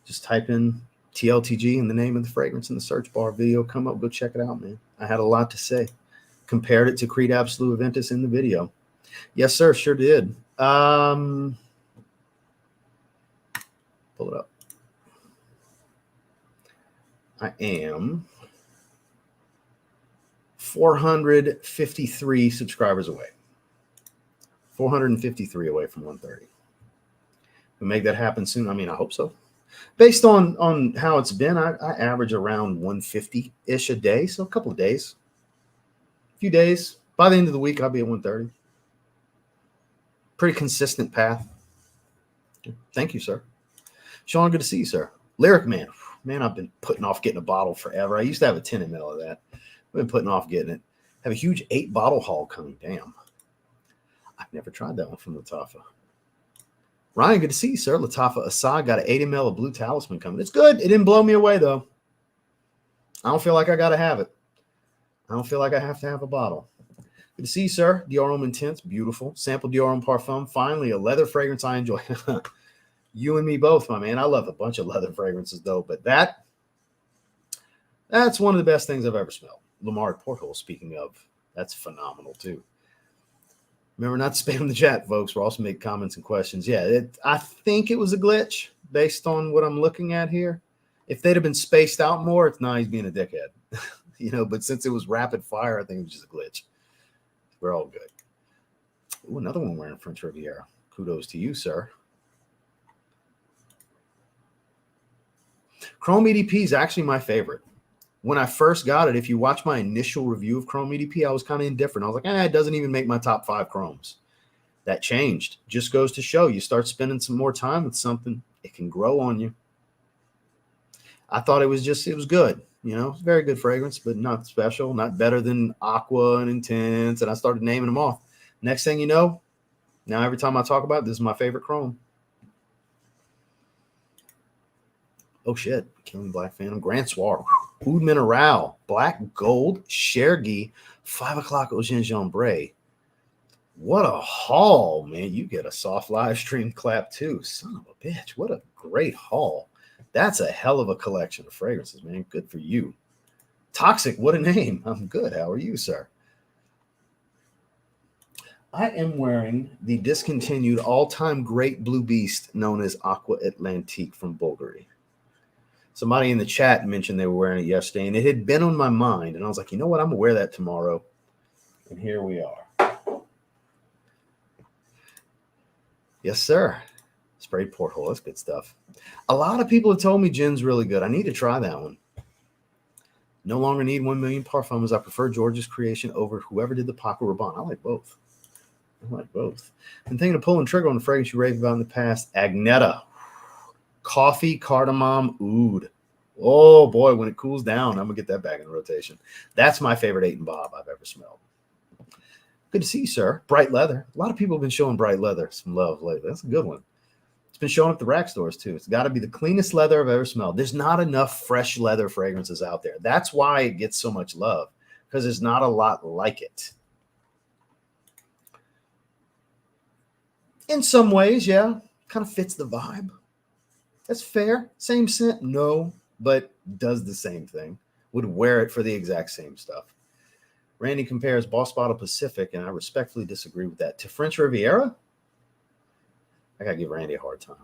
Speaker 1: just type in TLTG and the name of the fragrance in the search bar. Video come up. Go check it out, man. I had a lot to say. Compared it to Creed Absolute Aventus in the video. Yes, sir. Sure did. Pull it up. I am 453 subscribers away. 453 away from 130. We'll make that happen soon. I mean, I hope so. Based on how it's been, I average around 150-ish a day. So a couple of days. A few days. By the end of the week, I'll be at 130. Pretty consistent path. Thank you, sir. Sean, good to see you, sir. Lyric Man. Man, I've been putting off getting a bottle forever. I used to have a 10 ml of that. I've been putting off getting it. Have a huge 8-bottle haul coming. Damn. I've never tried that one from Lattafa. Ryan, good to see you, sir. Lattafa Assad got an 8 ml of Blue Talisman coming. It's good. It didn't blow me away, though. I don't feel like I got to have it. I don't feel like I have to have a bottle. Good to see you, sir. Dior Homme Intense. Beautiful. Sample Dior Homme Parfum. Finally, a leather fragrance I enjoy. You and me both, my man. I love a bunch of leather fragrances, though. But that's one of the best things I've ever smelled. Lamar Porthole, speaking of. That's phenomenal, too. Remember not to spam the chat, folks. We're also making comments and questions. Yeah, I think it was a glitch based on what I'm looking at here. If they'd have been spaced out more, it's not he's being a dickhead. But since it was rapid fire, I think it was just a glitch. We're all good. Ooh, another one wearing French Riviera. Kudos to you, sir. Chrome EDP is actually my favorite. When I first got it, if you watch my initial review of Chrome EDP, I was kind of indifferent. I was like, it doesn't even make my top 5 Chromes. That changed. Just goes to show you start spending some more time with something, it can grow on you. I thought it was good. Very good fragrance, but not special, not better than Aqua and Intense. And I started naming them off. Next thing you know, now every time I talk about it, this is my favorite Chrome. Oh, shit. Killing Black Phantom. Grand Soir. Oud Mineral. Black Gold. Chergui. 5 o'clock Eau Gingembre. What a haul, man. You get a soft live stream clap, too. Son of a bitch. What a great haul. That's a hell of a collection of fragrances, man. Good for you. Toxic. What a name. I'm good. How are you, sir? I am wearing the discontinued all-time great Blue Beast known as Aqua Atlantique from Bulgari. Somebody in the chat mentioned they were wearing it yesterday, and it had been on my mind. And I was like, you know what? I'm going to wear that tomorrow. And here we are. Yes, sir. Sprayed porthole. That's good stuff. A lot of people have told me gin's really good. I need to try that one. No longer need 1 million parfums. I prefer George's creation over whoever did the Paco Rabanne. I like both. I'm thinking of pulling trigger on the fragrance you raved about in the past. Agnetta. Coffee cardamom oud. Oh boy, when it cools down, I'm gonna get that back in the rotation. That's my favorite 8 and Bob I've ever smelled. Good to see you, sir. Bright leather. A lot of people have been showing bright leather some love lately. That's a good one. It's been showing up at the rack stores too. It's got to be the cleanest leather I've ever smelled. There's not enough fresh leather fragrances out there. That's why it gets so much love, because there's not a lot like it. In some ways, yeah, kind of fits the vibe. That's fair. Same scent? No, but does the same thing. Would wear it for the exact same stuff. Randy compares Boss Bottle Pacific, and I respectfully disagree with that, to French Riviera. I got to give Randy a hard time.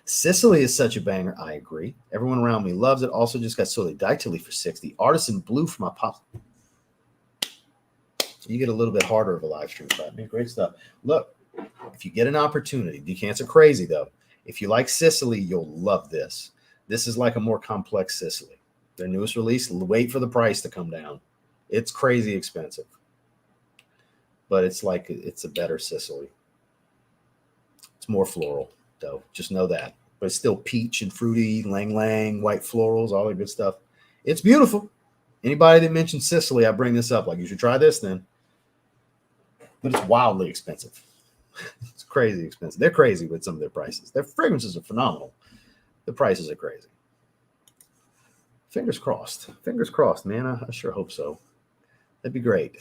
Speaker 1: Sicily is such a banger. I agree. Everyone around me loves it. Also just got Sole d'Italy for 60. Artisan Blue for my pop. You get a little bit harder of a live stream. But I mean, great stuff. Look, if you get an opportunity, decants are crazy though. If you like Sicily, you'll love this. This is like a more complex Sicily. Their newest release. Wait for the price to come down. It's crazy expensive. But it's like it's a better Sicily. It's more floral, though. Just know that. But it's still peach and fruity, lang, white florals, all that good stuff. It's beautiful. Anybody that mentions Sicily, I bring this up. Like, you should try this then. But it's wildly expensive. It's crazy expensive. They're crazy with some of their prices. Their fragrances are phenomenal. The prices are crazy. Fingers crossed. Fingers crossed, man. I sure hope so. That'd be great.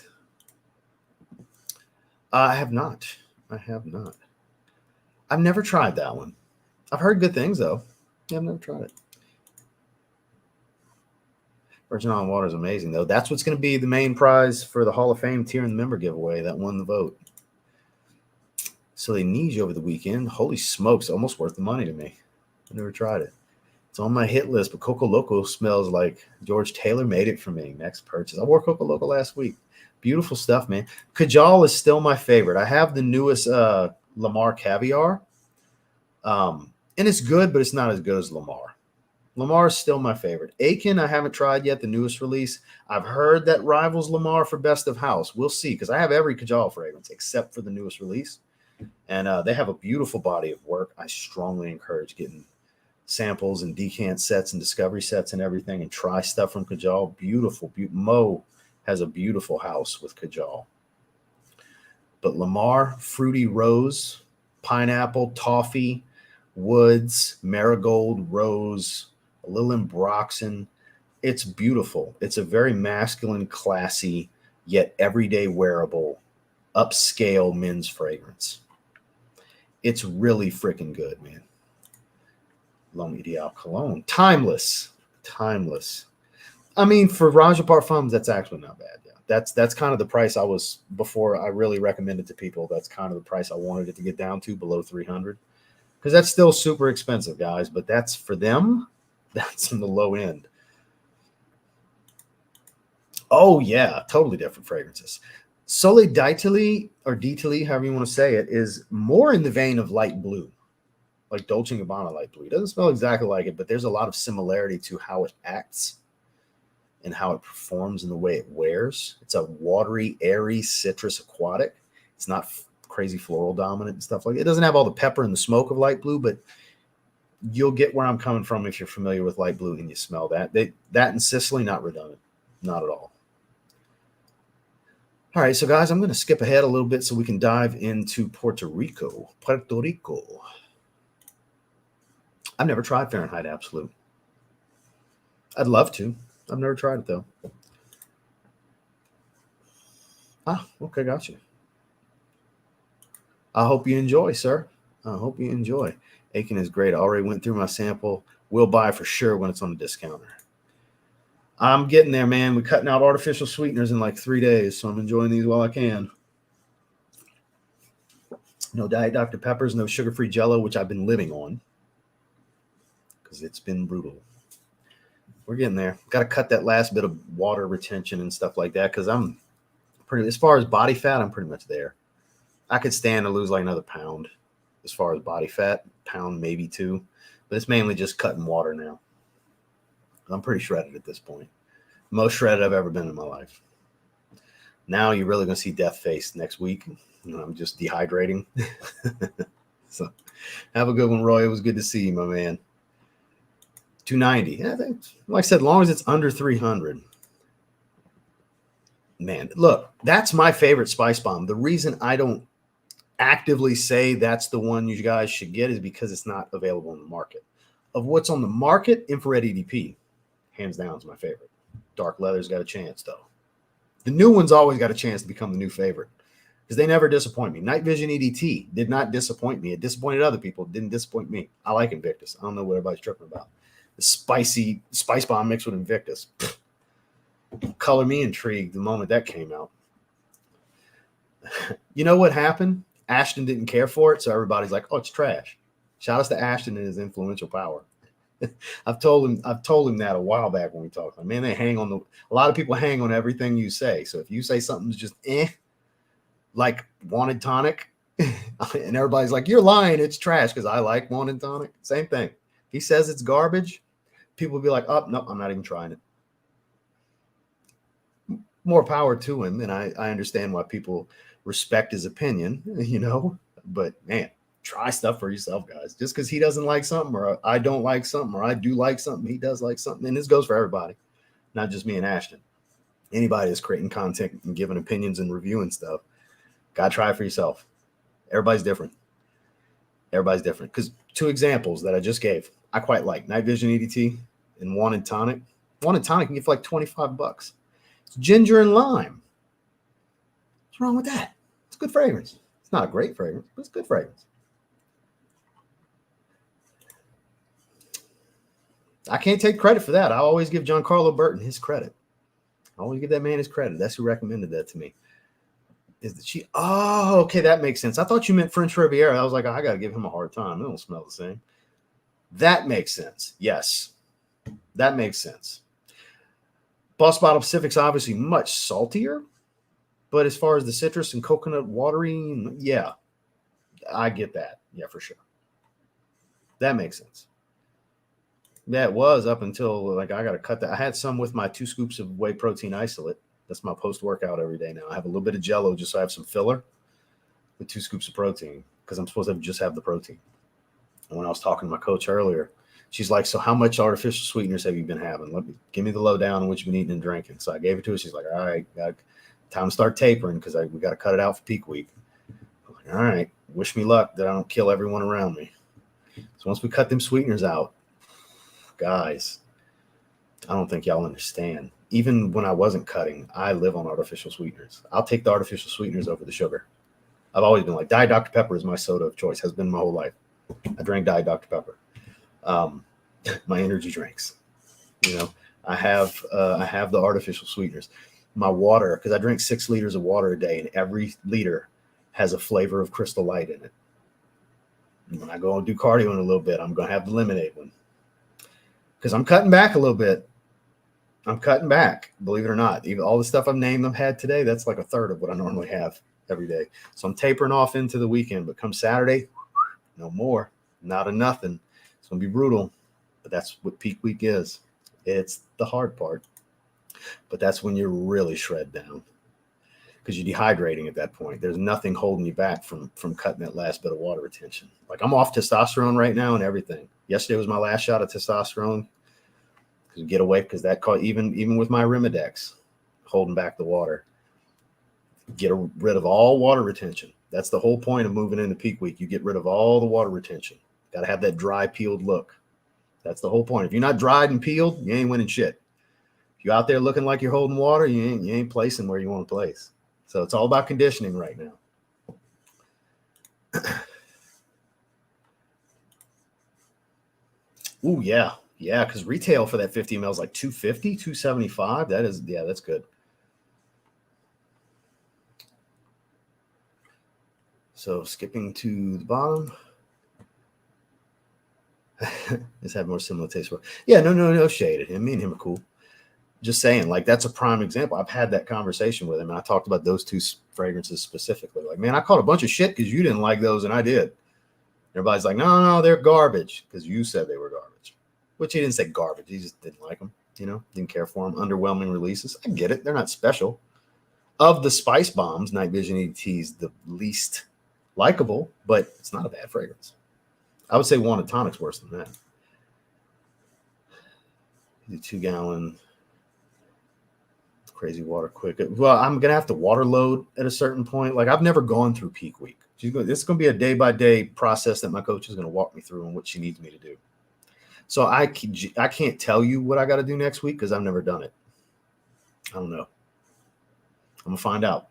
Speaker 1: I have not. I've never tried that one. I've heard good things, though. Yeah, I've never tried it. Virgin Island Water is amazing, though. That's what's going to be the main prize for the Hall of Fame tier and the member giveaway. That won the vote. So they need you over the weekend. Holy smokes, almost worth the money to me. I never tried it. It's on my hit list, but Coco Loco smells like George Taylor made it for me. Next purchase. I wore Coco Loco last week. Beautiful stuff, man. Kajal is still my favorite. I have the newest Lamar Caviar. And it's good, but it's not as good as Lamar. Lamar is still my favorite. Aiken, I haven't tried yet, the newest release. I've heard that rivals Lamar for best of house. We'll see, because I have every Kajal fragrance except for the newest release. And they have a beautiful body of work. I strongly encourage getting samples and decant sets and discovery sets and everything, and try stuff from Kajal. Beautiful. Mo has a beautiful house with Kajal. But Lamar, fruity rose, pineapple, toffee, woods, marigold, rose, a little ambroxan. It's beautiful. It's a very masculine, classy, yet everyday wearable, upscale men's fragrance. It's really freaking good, man. L'Homme Ideal Cologne. Timeless. I mean, for Raja Parfums, that's actually not bad. Yeah, that's kind of the price I was before I really recommended to people. That's kind of the price I wanted it to get down to, below 300, because that's still super expensive, guys. But that's for them. That's in the low end. Oh yeah, totally different fragrances. Sole d'Italy, or d'Italy, however you want to say it, is more in the vein of light blue, like Dolce & Gabbana light blue. It doesn't smell exactly like it, but there's a lot of similarity to how it acts and how it performs and the way it wears. It's a watery, airy, citrus, aquatic. It's not crazy floral dominant and stuff like that. It doesn't have all the pepper and the smoke of light blue, but you'll get where I'm coming from if you're familiar with light blue and you smell that. That in Sicily, not redundant. Not at all. All right, so guys, I'm going to skip ahead a little bit so we can dive into Puerto Rico. I've never tried Fahrenheit Absolute. I'd love to. I've never tried it, though. Ah, okay, gotcha. I hope you enjoy, sir. I hope you enjoy. Aiken is great. I already went through my sample. Will buy for sure when it's on the discounter. I'm getting there, man. We're cutting out artificial sweeteners in like 3 days, so I'm enjoying these while I can. No Diet Dr. Peppers, no sugar-free Jell-O, which I've been living on because it's been brutal. We're getting there. Got to cut that last bit of water retention and stuff like that because I'm pretty, as far as body fat, I'm pretty much there. I could stand to lose like another pound as far as body fat, pound maybe 2, but it's mainly just cutting water now. I'm pretty shredded at this point. Most shredded I've ever been in my life. Now you're really going to see death face next week. I'm just dehydrating. So have a good one, Roy. It was good to see you, my man. 290. Yeah, I think, like I said, as long as it's under 300. Man, look, that's my favorite spice bomb. The reason I don't actively say that's the one you guys should get is because it's not available in the market. Of what's on the market, infrared EDP, hands down, is my favorite. Dark leather's got a chance, though. The new one's always got a chance to become the new favorite because they never disappoint me. Night Vision EDT did not disappoint me. It disappointed other people. It didn't disappoint me. I like Invictus. I don't know what everybody's tripping about. The spicy Spice Bomb mixed with Invictus. Color me intrigued the moment that came out. You know what happened? Ashton didn't care for it, so everybody's like, "Oh, it's trash." Shout out to Ashton and his influential power. I've told him that a while back when we talked. Like, man, a lot of people hang on everything you say. So if you say something's just like Wanted Tonic, and everybody's like, "You're lying, it's trash," because I like Wanted Tonic. Same thing. He says it's garbage, people will be like, "Oh, no, I'm not even trying it." More power to him, and I understand why people respect his opinion, but man, try stuff for yourself, guys. Just because he doesn't like something, or I don't like something, or I do like something, he does like something, and this goes for everybody, not just me and Ashton. Anybody that's creating content and giving opinions and reviewing stuff, gotta try it for yourself. Everybody's different. Because 2 examples that I just gave, I quite like Night Vision EDT and Wanted Tonic. Wanted Tonic can get for like $25. It's ginger and lime. What's wrong with that? It's good fragrance. It's not a great fragrance, but it's good fragrance. I can't take credit for that. I always give Giancarlo Burton his credit. I always give that man his credit. That's who recommended that to me. Oh, okay, that makes sense. I thought you meant French Riviera. I was like, I got to give him a hard time. They don't smell the same. That makes sense. Yes, that makes sense. Boss Bottle Pacific's obviously much saltier, but as far as the citrus and coconut watery, yeah, I get that. Yeah, for sure. That makes sense. That was up until I got to cut that. I had some with my 2 scoops of whey protein isolate. That's my post-workout every day now. I have a little bit of Jell-O just so I have some filler with 2 scoops of protein because I'm supposed to just have the protein. And when I was talking to my coach earlier, she's like, "So how much artificial sweeteners have you been having? Give me the lowdown on what you've been eating and drinking." So I gave it to her. She's like, "All right, time to start tapering because we got to cut it out for peak week." I'm like, "All right, wish me luck that I don't kill everyone around me." So once we cut them sweeteners out, guys, I don't think y'all understand. Even when I wasn't cutting, I live on artificial sweeteners. I'll take the artificial sweeteners over the sugar. I've always been like, Diet Dr. Pepper is my soda of choice, has been my whole life. I drank Diet Dr. Pepper. My energy drinks, I have the artificial sweeteners. My water, because I drink 6 liters of water a day, and every liter has a flavor of Crystal Light in it. When I go and do cardio in a little bit, I'm going to have the lemonade one because I'm cutting back a little bit. I'm cutting back, believe it or not. Even all the stuff I've named I've had today, that's like a third of what I normally have every day. So I'm tapering off into the weekend, but come Saturday, no more, not a nothing. It's going to be brutal, but that's what peak week is. It's the hard part, but that's when you're really shred down because you're dehydrating at that point. There's nothing holding you back from cutting that last bit of water retention. Like I'm off testosterone right now and everything. Yesterday was my last shot of testosterone. Get away because that caught even with my Rimidex holding back the water. Get rid of all water retention. That's the whole point of moving into peak week. You get rid of all the water retention. Got to have that dry, peeled look. That's the whole point. If you're not dried and peeled, you ain't winning shit. If you're out there looking like you're holding water, you ain't placing where you want to place. So it's all about conditioning right now. Ooh, yeah. Yeah, because retail for that 50 ml is like $250, $275. That's good. So skipping to the bottom. Let's have more similar taste. Yeah, no shade. Me and him are cool. Just saying, like, that's a prime example. I've had that conversation with him, and I talked about those 2 fragrances specifically. Like, man, I caught a bunch of shit because you didn't like those, and I did. Everybody's like, no, they're garbage because you said they were garbage. Which he didn't say garbage. He just didn't like them, didn't care for them. Underwhelming releases. I get it. They're not special. Of the Spice Bombs, Night Vision EDT is the least likable, but it's not a bad fragrance. I would say Wanted Tonic's worse than that. The 2-gallon crazy water quick. Well, I'm going to have to water load at a certain point. Like I've never gone through peak week. This is going to be a day-by-day process that my coach is going to walk me through and what she needs me to do. So I can't tell you what I got to do next week because I've never done it. I don't know. I'm going to find out.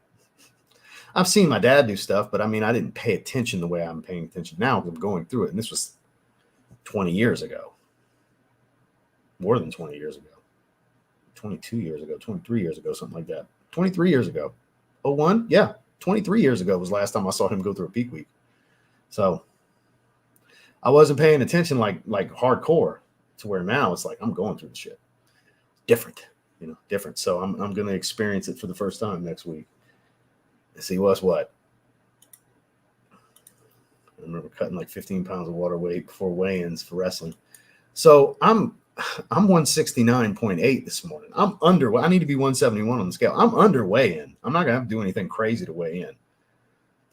Speaker 1: I've seen my dad do stuff, but I mean, I didn't pay attention the way I'm paying attention now because I'm going through it. And this was 20 years ago. More than 20 years ago. 22 years ago, 23 years ago, something like that. 23 years ago. 01? Yeah. 23 years ago was the last time I saw him go through a peak week. So I wasn't paying attention like hardcore to where now it's like I'm going through the shit. Different. Different. So I'm going to experience it for the first time next week. And see what's what. I remember cutting like 15 pounds of water weight before weigh-ins for wrestling. So I'm 169.8 this morning. I'm under. I need to be 171 on the scale. I'm under weigh-in. I'm not going to have to do anything crazy to weigh in.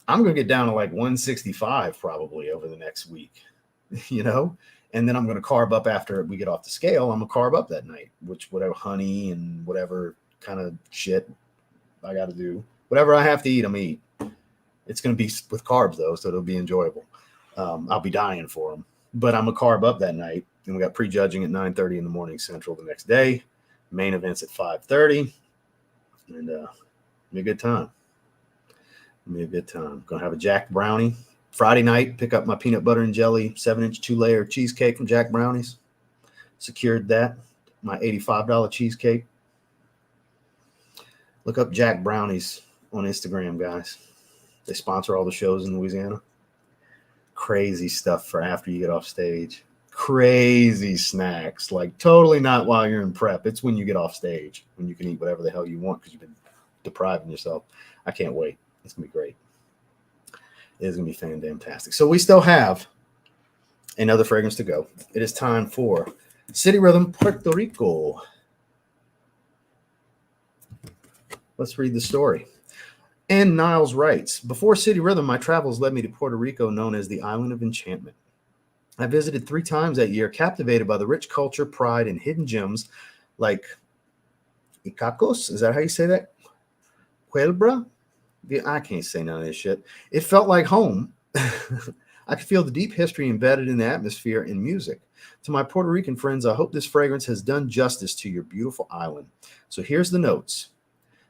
Speaker 1: I'm going to get down to like 165 probably over the next week, and then I'm going to carb up after we get off the scale. I'm going to carb up that night, which whatever honey and whatever kind of shit I got to do. Whatever I have to eat, I'm going to eat. It's going to be with carbs, though, so it'll be enjoyable. I'll be dying for them. But I'm going to carb up that night. And we got prejudging at 9:30 in the morning Central the next day. Main events at 5:30. And be a good time. Going to have a Jack Brownie. Friday night, pick up my peanut butter and jelly 7-inch 2-layer cheesecake from Jack Brownies. Secured that. My $85 cheesecake. Look up Jack Brownies on Instagram, guys. They sponsor all the shows in Louisiana. Crazy stuff for after you get off stage. Crazy snacks. Like totally not while you're in prep. It's when you get off stage, when you can eat whatever the hell you want because you've been depriving yourself. I can't wait. It's going to be great. It is going to be fantastic. So we still have another fragrance to go. It is time for City Rhythm Puerto Rico. Let's read the story. And Niles writes, before City Rhythm, my travels led me to Puerto Rico, known as the Island of Enchantment. I visited 3 times that year, captivated by the rich culture, pride, and hidden gems like Icacos. Is that how you say that? Huelbra? I can't say none of this shit. It felt like home. I could feel the deep history embedded in the atmosphere and music. To my Puerto Rican friends, I hope this fragrance has done justice to your beautiful island. So here's the notes.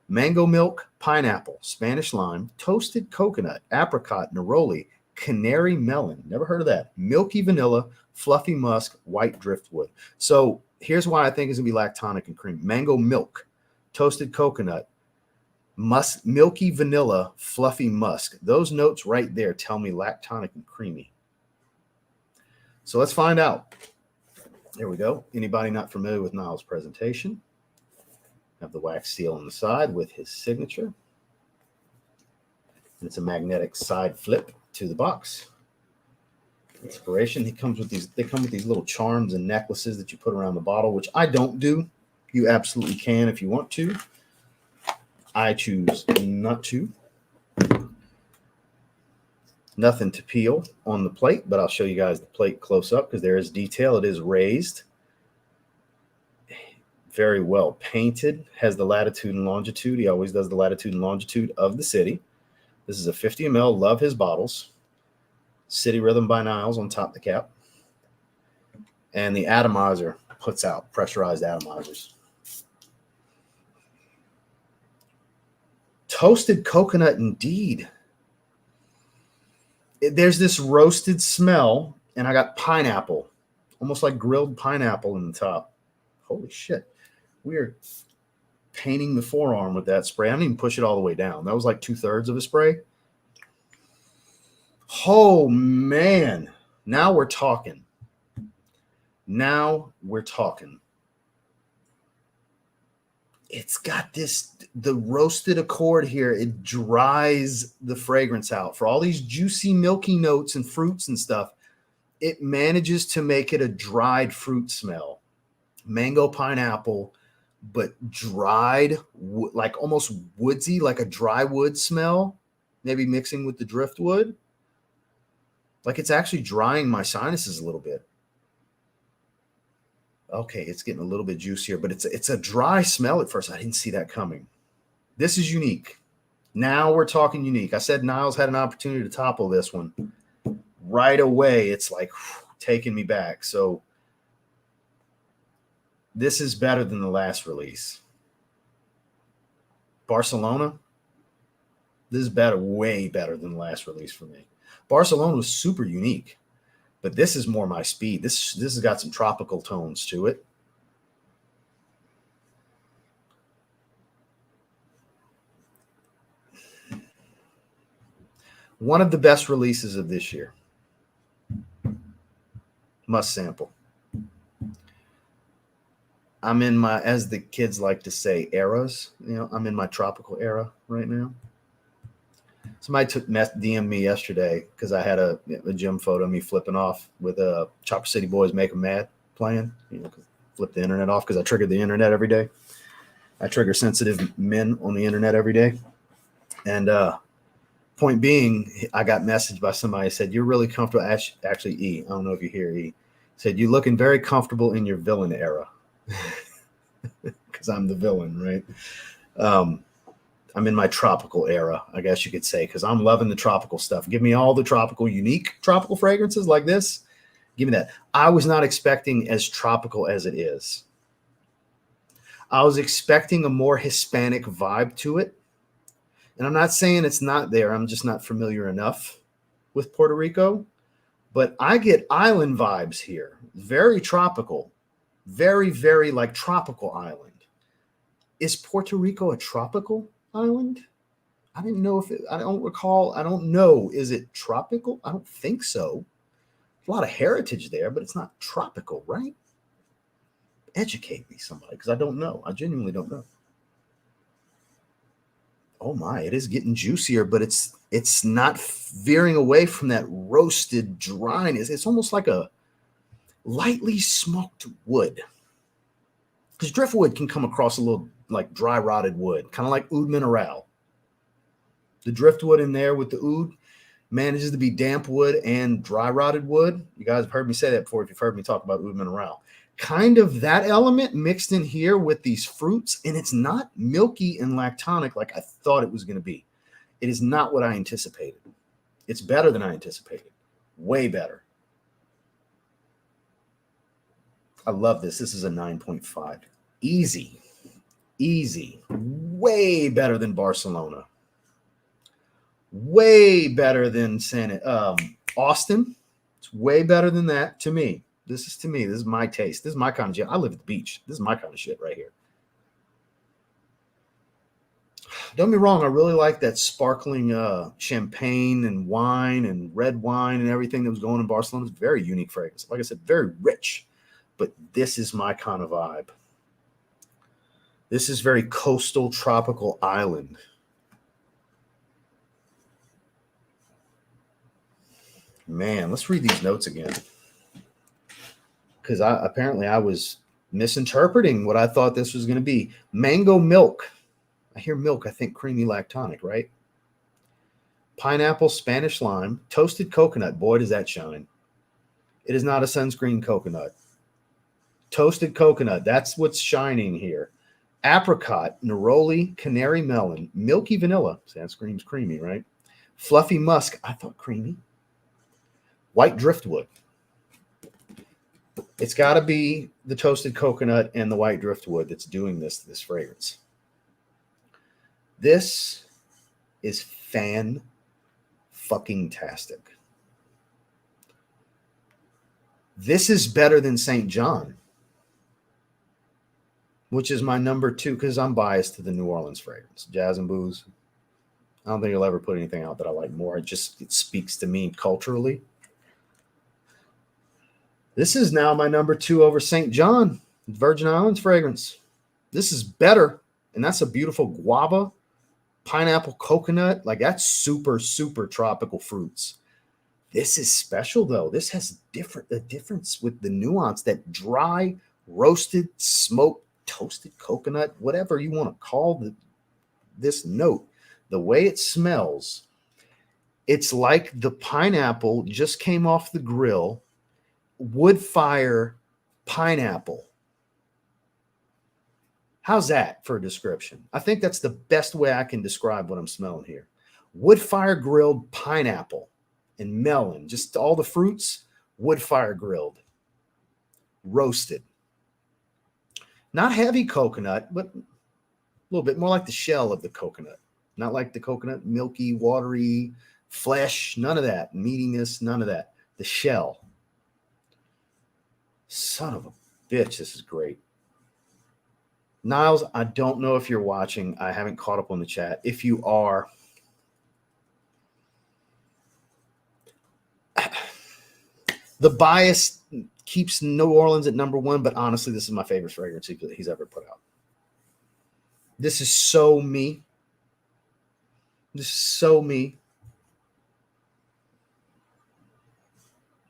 Speaker 1: Mango milk, pineapple, Spanish lime, toasted coconut, apricot, neroli, canary melon. Never heard of that. Milky vanilla, fluffy musk, white driftwood. So here's why I think it's going to be lactonic and creamy. Mango milk, toasted coconut, milky vanilla, fluffy musk. Those notes right there tell me lactonic and creamy. So let's find out. There we go. Anybody not familiar with Niles' presentation? Have the wax seal on the side with his signature. It's a magnetic side flip to the box. Inspiration. They come with these little charms and necklaces that you put around the bottle, which I don't do. You absolutely can if you want to. I choose not to. Nothing to peel on the plate, but I'll show you guys the plate close up because there is detail. It is raised. Very well painted. Has the latitude and longitude. He always does the latitude and longitude of the city. This is a 50 ml. Love his bottles. City Rhythm by Niles on top of the cap. And the atomizer puts out pressurized atomizers. Toasted coconut indeed. There's this roasted smell, and I got pineapple, almost like grilled pineapple in the top. Holy shit. We are painting the forearm with that spray. I didn't even push it all the way down. That was like 2/3 of a spray. Oh, man. Now we're talking. It's got the roasted accord here. It dries the fragrance out. For all these juicy, milky notes and fruits and stuff, it manages to make it a dried fruit smell. Mango, pineapple, but dried, like almost woodsy, like a dry wood smell, maybe mixing with the driftwood. Like it's actually drying my sinuses a little bit. Okay, it's getting a little bit juicier, but it's a dry smell at first. I didn't see that coming. This is unique. Now we're talking unique. I said Niles had an opportunity to topple this one. Right away, it's like taking me back. So this is better than the last release. Barcelona, this is better, way better than the last release for me. Barcelona was super unique, but this is more my speed. This has got some tropical tones to it. One of the best releases of this year. Must sample. I'm in my, as the kids like to say, eras. You know, I'm in my tropical era right now. Somebody DM'd me yesterday because I had a gym photo of me flipping off with a Chopper City Boys Make 'Em Mad playing. You know, flip the internet off because I trigger the internet every day. I trigger sensitive men on the internet every day. And point being, I got messaged by somebody who said, "You're really comfortable." Actually, E, I don't know if you hear E, said, "You're looking very comfortable in your villain era." Because I'm the villain, right? I'm in my tropical era, I guess you could say, because I'm loving the tropical stuff. Give me all the tropical, unique tropical fragrances like this. Give me that. I was not expecting as tropical as it is. I was expecting a more Hispanic vibe to it. And I'm not saying it's not there. I'm just not familiar enough with Puerto Rico. But I get island vibes here. Very tropical. Very, very like tropical island. Is Puerto Rico a tropical island? I didn't know if it, I don't recall. I don't know. Is it tropical? I don't think so. A lot of heritage there, but it's not tropical, right? Educate me, somebody, because I don't know. I genuinely don't know. Oh my, it is getting juicier, but it's not veering away from that roasted dryness. It's almost like a lightly smoked wood. Because driftwood can come across a little like dry rotted wood, kind of like oud mineral. The driftwood in there with the oud manages to be damp wood and dry rotted wood. You guys have heard me say that before if you've heard me talk about oud mineral. Kind of that element mixed in here with these fruits, and it's not milky and lactonic like I thought it was going to be. It is not what I anticipated. It's better than I anticipated. Way better. I love this. This is a 9.5. Easy. Easy. Way better than Barcelona. Way better than Austin. It's way better than that to me. This is to me. This is my taste. This is my kind of shit. I live at the beach. This is my kind of shit right here. Don't get me wrong. I really like that sparkling champagne and wine and red wine and everything that was going in Barcelona. It's very unique fragrance. Like I said, very rich. But this is my kind of vibe. This is very coastal, tropical island. Man, let's read these notes again. Because apparently I was misinterpreting what I thought this was going to be. Mango milk. I hear milk, I think creamy lactonic, right? Pineapple, Spanish lime, toasted coconut. Boy, does that shine. It is not a sunscreen coconut. Toasted coconut. That's what's shining here. Apricot, neroli, canary melon, milky vanilla. See, that screams creamy, right? Fluffy musk. I thought creamy. White driftwood. It's got to be the toasted coconut and the white driftwood that's doing this fragrance. This is fan-fucking-tastic. This is better than St. John, which is my number 2 because I'm biased to the New Orleans fragrance. Jazz and Booze. I don't think you'll ever put anything out that I like more. It speaks to me culturally. This is now my number 2 over St. John, Virgin Islands fragrance. This is better, and that's a beautiful guava, pineapple, coconut. Like that's super, super tropical fruits. This is special though. This has a difference with the nuance, that dry, roasted, smoked, toasted coconut, whatever you want to call this note. The way it smells, it's like the pineapple just came off the grill. Wood fire pineapple. How's that for a description? I think that's the best way I can describe what I'm smelling here. Wood fire grilled pineapple and melon, just all the fruits, wood fire grilled, roasted. Not heavy coconut, but a little bit more like the shell of the coconut. Not like the coconut, milky, watery, flesh, none of that. Meatiness, none of that. The shell. Son of a bitch, this is great. Niles, I don't know if you're watching. I haven't caught up on the chat. If you are, the bias keeps New Orleans at number one, but honestly, this is my favorite fragrance he's ever put out. This is so me. This is so me.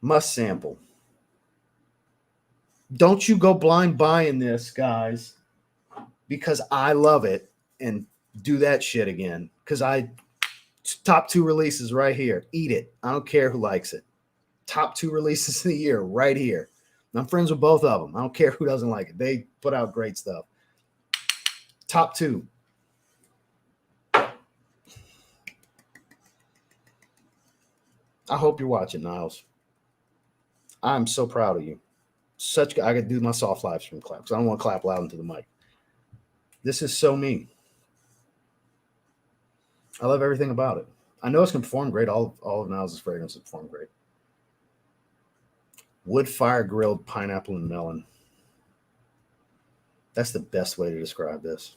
Speaker 1: Must sample. Don't you go blind buying this, guys, because I love it, and do that shit again. Because top 2 releases right here. Eat it. I don't care who likes it. Top 2 releases of the year right here. I'm friends with both of them. I don't care who doesn't like it. They put out great stuff. Top 2. I hope you're watching, Niles. I'm so proud of you. I got to do my soft live stream clap because I don't want to clap loud into the mic. This is so me. I love everything about it. I know it's going to perform great. All of Niles' fragrances perform great. Wood fire grilled pineapple and melon. That's the best way to describe this.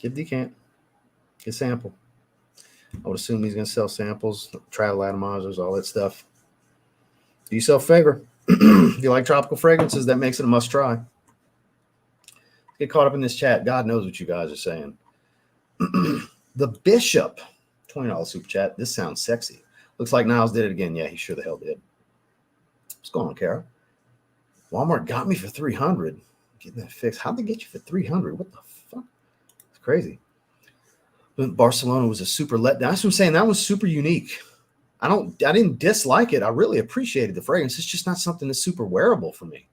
Speaker 1: Get a decant. Get a sample. I would assume he's going to sell samples, travel atomizers, all that stuff. Do yourself a favor. If you like tropical fragrances, that makes it a must try. Get caught up in this chat. God knows what you guys are saying. The Bishop, $20 super chat. This sounds sexy. Looks like Niles did it again. Yeah, he sure the hell did. What's going on, Kara? Walmart got me for $300. Getting that fixed. How'd they get you for $300? What the fuck? It's crazy. Barcelona was a super letdown. That's what I'm saying. That was super unique. I didn't dislike it. I really appreciated the fragrance. It's just not something that's super wearable for me.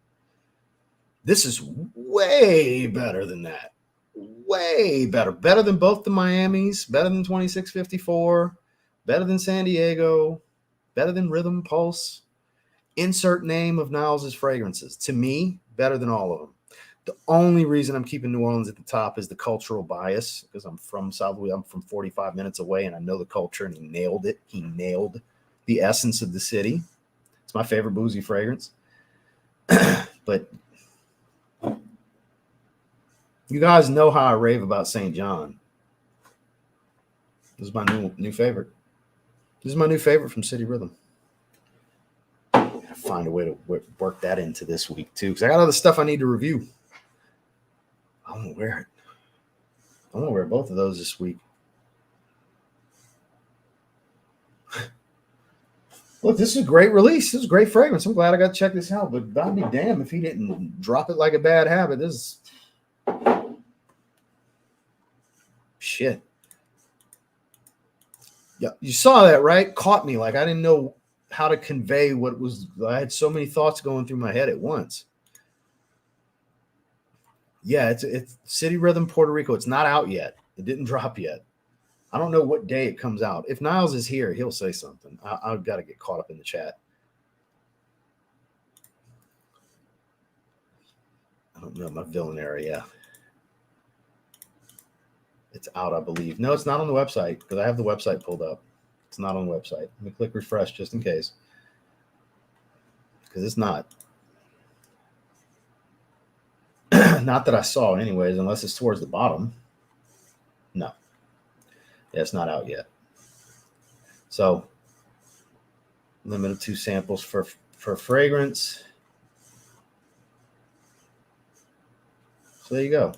Speaker 1: This is way better than that. Way better. Better than both the Miamis. Better than 2654. Better than San Diego. Better than Rhythm Pulse. Insert name of Niles' fragrances. To me, better than all of them. The only reason I'm keeping New Orleans at the top is the cultural bias, because I'm from South Louisiana. I'm from 45 minutes away, and I know the culture, and he nailed it. He nailed the essence of the city. It's my favorite boozy fragrance. But you guys know how I rave about St. John. This is my new favorite. This is my new favorite from City Rhythm. I gotta find a way to work that into this week, too, because I got other stuff I need to review. I want to wear it. I want to wear both of those this week. Look, this is a great release. This is a great fragrance. I'm glad I got to check this out, but I'd be damned if he didn't drop it like a bad habit. This is shit. Yeah, you saw that, right? Caught me. Like I didn't know how to convey what was. I had so many thoughts going through my head at once. Yeah, it's City Rhythm, Puerto Rico. It's not out yet. It didn't drop yet. I don't know what day it comes out. If Niles is here, he'll say something. I've got to get caught up in the chat. I don't know my villain area. It's out, I believe. No, it's not on the website because I have the website pulled up. It's not on the website. Let me click refresh just in case. Because it's not. Not that I saw anyways, unless it's towards the bottom. No. Yeah, it's not out yet. So, limit of 2 samples for fragrance. So there you go.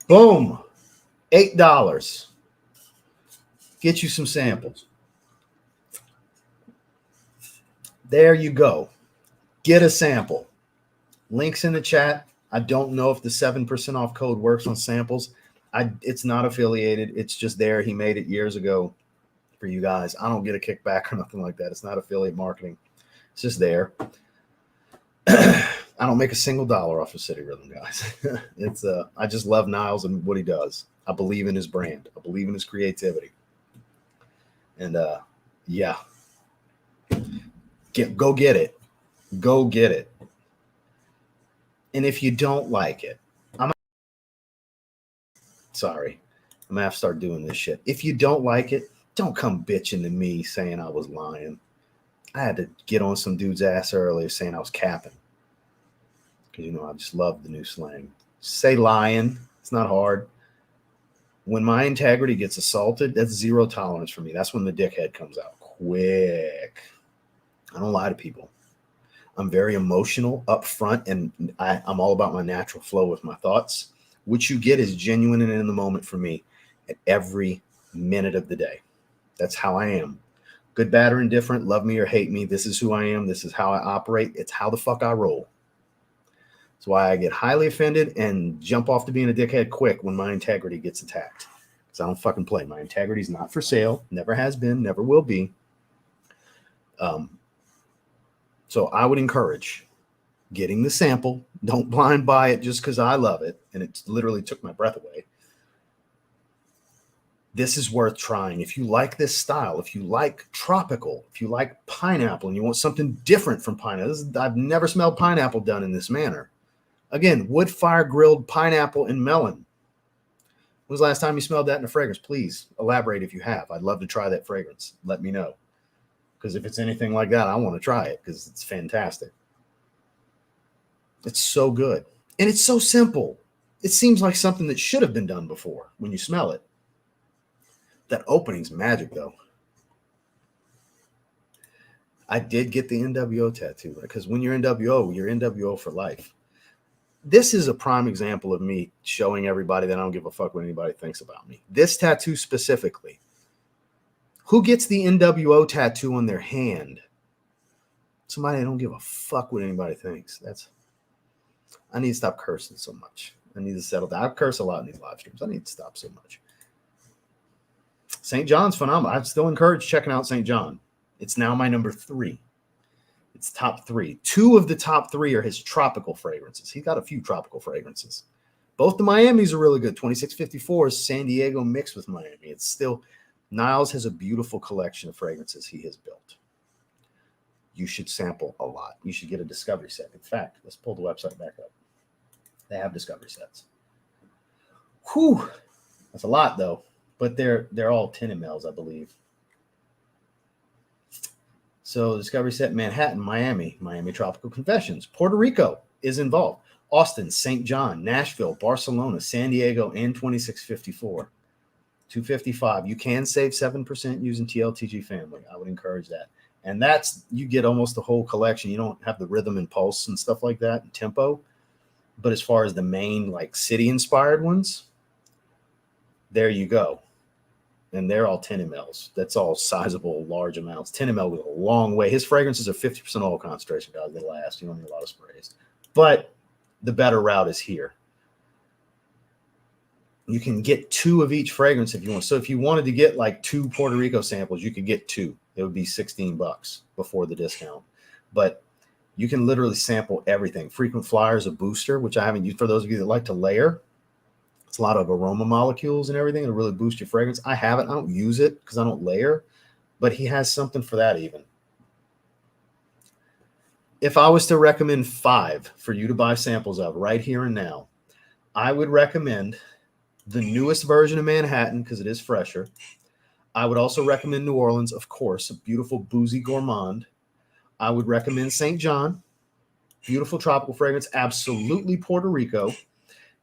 Speaker 1: Boom. $8. Get you some samples. There you go. Get a sample. Links in the chat. I don't know if the 7% off code works on samples. It's not affiliated. It's just there. He made it years ago for you guys. I don't get a kickback or nothing like that. It's not affiliate marketing. It's just there. I don't make a single dollar off of City Rhythm, guys. It's I just love Niles and what he does. I believe in his brand. I believe in his creativity. And yeah, go get it. Go get it. And if you don't like it, sorry, I'm gonna have to start doing this shit. If you don't like it, don't come bitching to me saying I was lying. I had to get on some dude's ass earlier saying I was capping. Because, you know, I just love the new slang. Say lying. It's not hard. When my integrity gets assaulted, that's zero tolerance for me. That's when the dickhead comes out quick. I don't lie to people. I'm very emotional up front, and I'm all about my natural flow with my thoughts. What you get is genuine and in the moment for me at every minute of the day. That's how I am. Good, bad, or indifferent, love me or hate me. This is who I am. This is how I operate. It's how the fuck I roll. That's why I get highly offended and jump off to being a dickhead quick when my integrity gets attacked. Because I don't fucking play. My integrity is not for sale. Never has been. Never will be. So I would encourage getting the sample. Don't blind buy it just because I love it. And it literally took my breath away. This is worth trying. If you like this style, if you like tropical, if you like pineapple and you want something different from pineapple, I've never smelled pineapple done in this manner. Again, wood fire grilled pineapple and melon. When was the last time you smelled that in a fragrance? Please elaborate if you have. I'd love to try that fragrance. Let me know. Because if it's anything like that, I want to try it because it's fantastic. It's so good. And it's so simple. It seems like something that should have been done before when you smell it. That opening's magic, though. I did get the NWO tattoo because when you're NWO for life. This is a prime example of me showing everybody that I don't give a fuck what anybody thinks about me. This tattoo specifically. Who gets the NWO tattoo on their hand? Somebody that don't give a fuck what anybody thinks. I need to stop cursing so much. I need to settle down. I curse a lot in these live streams. I need to stop so much. St. John's phenomenal. I still encourage checking out St. John. It's now my number 3. It's top 3. 2 of the top 3 are his tropical fragrances. He's got a few tropical fragrances. Both the Miamis are really good. 2654 is San Diego mixed with Miami. It's still, Niles has a beautiful collection of fragrances he has built. You should sample a lot. You should get a discovery set. In fact, let's pull the website back up. They have discovery sets. Whew. That's a lot, though. But they're all 10 mLs, I believe. So Discovery Set Manhattan, Miami Tropical Confessions. Puerto Rico is involved. Austin, St. John, Nashville, Barcelona, San Diego, and 2654. 255. You can save 7% using TLTG family. I would encourage that. And that's, you get almost the whole collection. You don't have the rhythm and pulse and stuff like that and tempo. But as far as the main like city inspired ones, there you go. And they're all 10 mLs. That's all sizable, large amounts. 10 ml goes a long way. His fragrances are 50% oil concentration, guys. They last. You don't need a lot of sprays. But the better route is here. You can get 2 of each fragrance if you want. So if you wanted to get like 2 Puerto Rico samples, you could get 2. It would be $16 before the discount. But you can literally sample everything. Frequent Flyer is a booster, which I haven't used for those of you that like to layer. It's a lot of aroma molecules and everything to really boost your fragrance. I have it. I don't use it because I don't layer, but he has something for that even. If I was to recommend 5 for you to buy samples of right here and now, I would recommend the newest version of Manhattan because it is fresher. I would also recommend New Orleans, of course, a beautiful boozy gourmand. I would recommend St. John, beautiful tropical fragrance, absolutely Puerto Rico.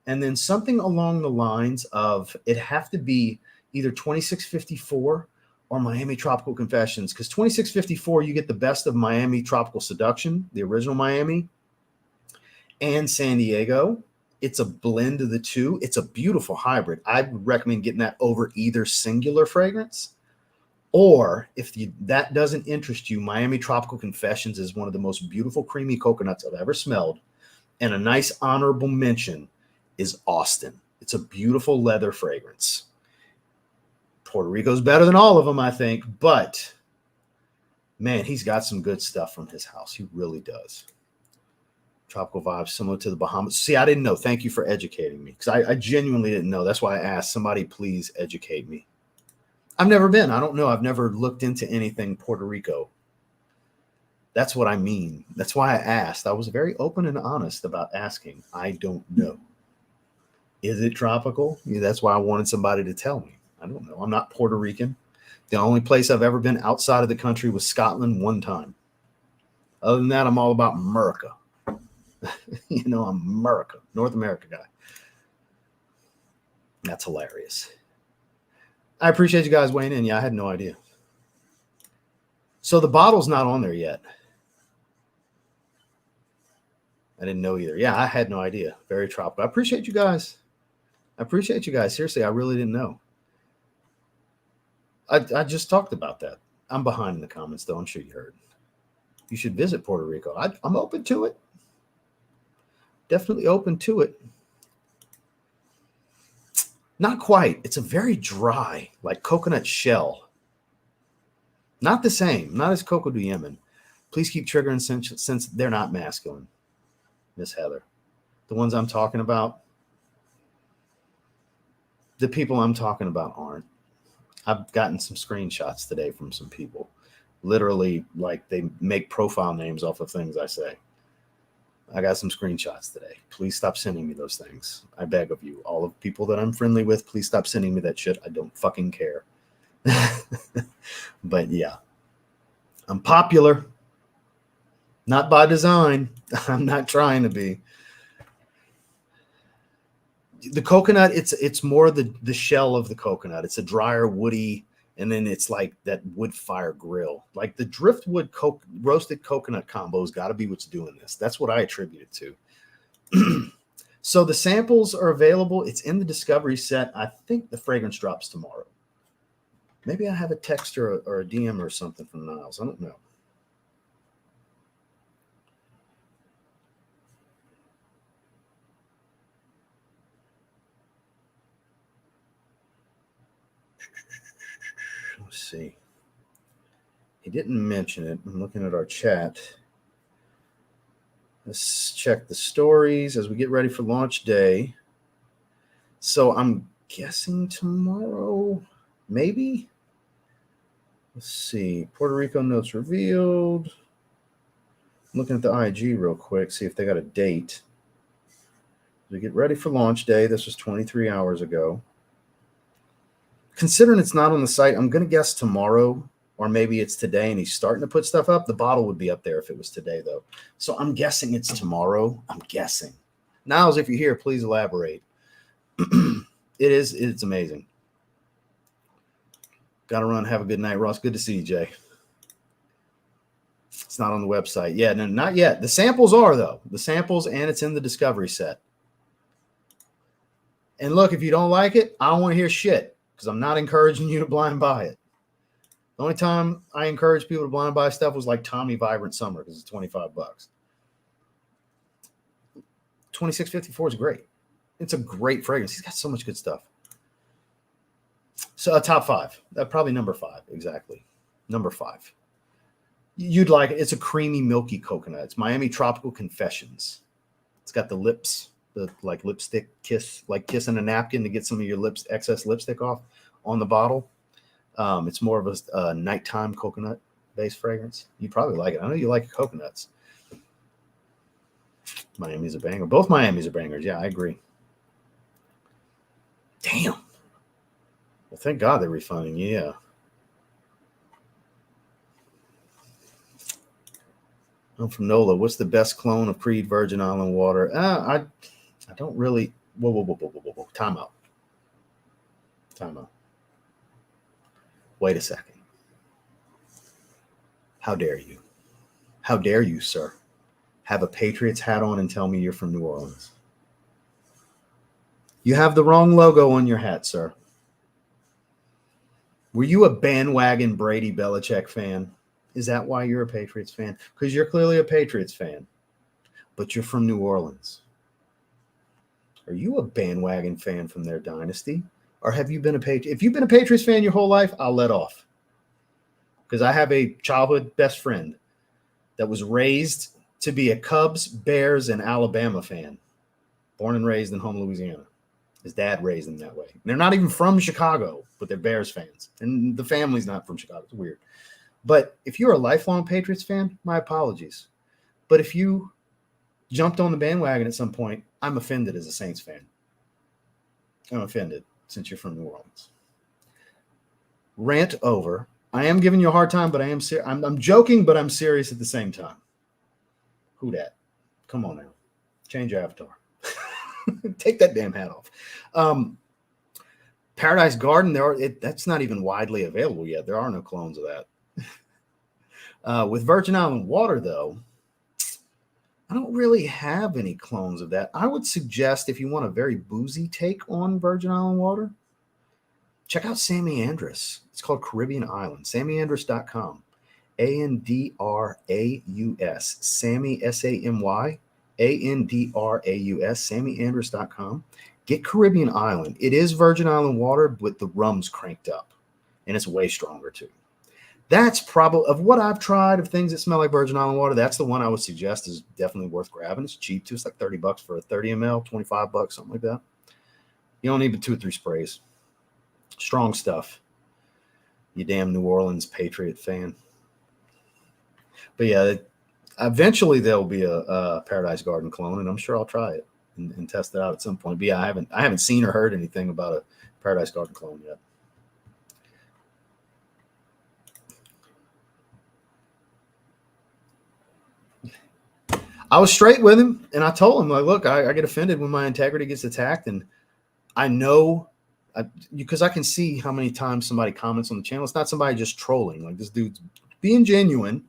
Speaker 1: And then something along the lines of it have to be either 2654 or Miami Tropical Confessions, because 2654, you get the best of Miami Tropical Seduction, the original Miami, and San Diego. It's a blend of the two. It's a beautiful hybrid. I would recommend getting that over either singular fragrance, or if that doesn't interest you, Miami Tropical Confessions is one of the most beautiful creamy coconuts I've ever smelled. And a nice honorable mention is Austin. It's a beautiful leather fragrance. Puerto Rico's better than all of them, I think, but man, he's got some good stuff from his house. He really does. Tropical vibes similar to the Bahamas. See, I didn't know. Thank you for educating me, because I genuinely didn't know. That's why I asked. Somebody please educate me. I've never been. I don't know. I've never looked into anything Puerto Rico. That's what I mean. That's why I asked. I was very open and honest about asking. I don't know. Is it tropical? Yeah, that's why I wanted somebody to tell me. I don't know. I'm not Puerto Rican. The only place I've ever been outside of the country was Scotland one time. Other than that, I'm all about America. You know, I'm America, North America guy. That's hilarious. I appreciate you guys weighing in. Yeah, I had no idea. So the bottle's not on there yet. I didn't know either. Yeah, I had no idea. Very tropical. I appreciate you guys. Seriously, I really didn't know. I just talked about that. I'm behind in the comments, though. I'm sure you heard. You should visit Puerto Rico. I'm open to it. Definitely open to it. Not quite. It's a very dry, like coconut shell. Not the same. Not as Coco de Yemen. Please keep triggering since they're not masculine, Miss Heather. The ones I'm talking about, the people I'm talking about aren't. I've gotten some screenshots today from some people. Literally, like they make profile names off of things I say. I got some screenshots today. Please stop sending me those things. I beg of you. All of people that I'm friendly with, please stop sending me that shit. I don't fucking care. But yeah, I'm popular. Not by design. I'm not trying to be. The coconut, it's more the shell of the coconut. It's a drier, woody, and then it's like that wood fire grill. Like the driftwood roasted coconut combo has got to be what's doing this. That's what I attribute it to. So the samples are available. It's in the discovery set. I think the fragrance drops tomorrow. Maybe I have a text or a DM or something from Niles. I don't know. Let's see. He didn't mention it. I'm looking at our chat. Let's check the stories as we get ready for launch day. So I'm guessing tomorrow, maybe. Let's see. Puerto Rico notes revealed. I'm looking at the IG real quick, see if they got a date. We get ready for launch day. This was 23 hours ago. Considering it's not on the site, I'm going to guess tomorrow, or maybe it's today and he's starting to put stuff up. The bottle would be up there if it was today, though. So I'm guessing it's tomorrow. I'm guessing. Niles, if you're here, please elaborate. It's amazing. Got to run. Have a good night, Ross. Good to see you, Jay. It's not on the website. Yeah, no, not yet. The samples are, though. The samples, and it's in the discovery set. And look, if you don't like it, I don't want to hear shit, because I'm not encouraging you to blind buy it. The only time I encourage people to blind buy stuff was like Tommy Vibrant Summer, because it's $25. 2654 is great. It's a great fragrance. He's got so much good stuff. So top 5. Probably number 5, exactly. Number 5. You'd like it. It's a creamy, milky coconut. It's Miami Tropical Confessions. It's got the lips, the like lipstick kiss, like kissing a napkin to get some of your lips, excess lipstick off on the bottle. It's more of a nighttime coconut-based fragrance. You probably like it. I know you like coconuts. Miami's a banger. Both Miami's are bangers. Yeah, I agree. Damn. Well, thank God they're refunding. Yeah. I'm from NOLA. What's the best clone of Creed Virgin Island water? I don't really. Whoa. Time out. Wait a second. How dare you? How dare you, sir? Have a Patriots hat on and tell me you're from New Orleans. You have the wrong logo on your hat, sir. Were you a bandwagon Brady Belichick fan? Is that why you're a Patriots fan? Because you're clearly a Patriots fan, but you're from New Orleans. Are you a bandwagon fan from their dynasty? Or have you been a Patriot? If you've been a Patriots fan your whole life, I'll let off. Because I have a childhood best friend that was raised to be a Cubs, Bears, and Alabama fan, born and raised in home Louisiana. His dad raised him that way. They're not even from Chicago, but they're Bears fans. And the family's not from Chicago. It's weird. But if you're a lifelong Patriots fan, my apologies. But if you jumped on the bandwagon at some point, I'm offended as a Saints fan. I'm offended since you're from New Orleans. Rant over. I am giving you a hard time, but I'm joking, but I'm serious at the same time. Who dat? Come on now. Change your avatar. Take that damn hat off. Paradise Garden, that's not even widely available yet. There are no clones of that. With Virgin Island water, though, I don't really have any clones of that. I would suggest if you want a very boozy take on Virgin Island water, check out Sammy Andrus. It's called Caribbean Island. SammyAndrus.com. ANDRAUS. Sammy, SAMY. ANDRAUS. SammyAndrus.com. Get Caribbean Island. It is Virgin Island water with the rum's cranked up, and it's way stronger too. That's probably, of what I've tried of things that smell like Virgin Island water, that's the one I would suggest is definitely worth grabbing. It's cheap too. It's like $30 for a 30 ml, $25, something like that. You don't need but 2 or 3 sprays. Strong stuff. You damn New Orleans Patriot fan. But yeah, eventually there'll be a Paradise Garden clone, and I'm sure I'll try it and test it out at some point. But yeah, I haven't seen or heard anything about a Paradise Garden clone yet. I was straight with him, and I told him, like, look, I get offended when my integrity gets attacked, and I know because I can see how many times somebody comments on the channel. It's not somebody just trolling. Like, this dude's being genuine.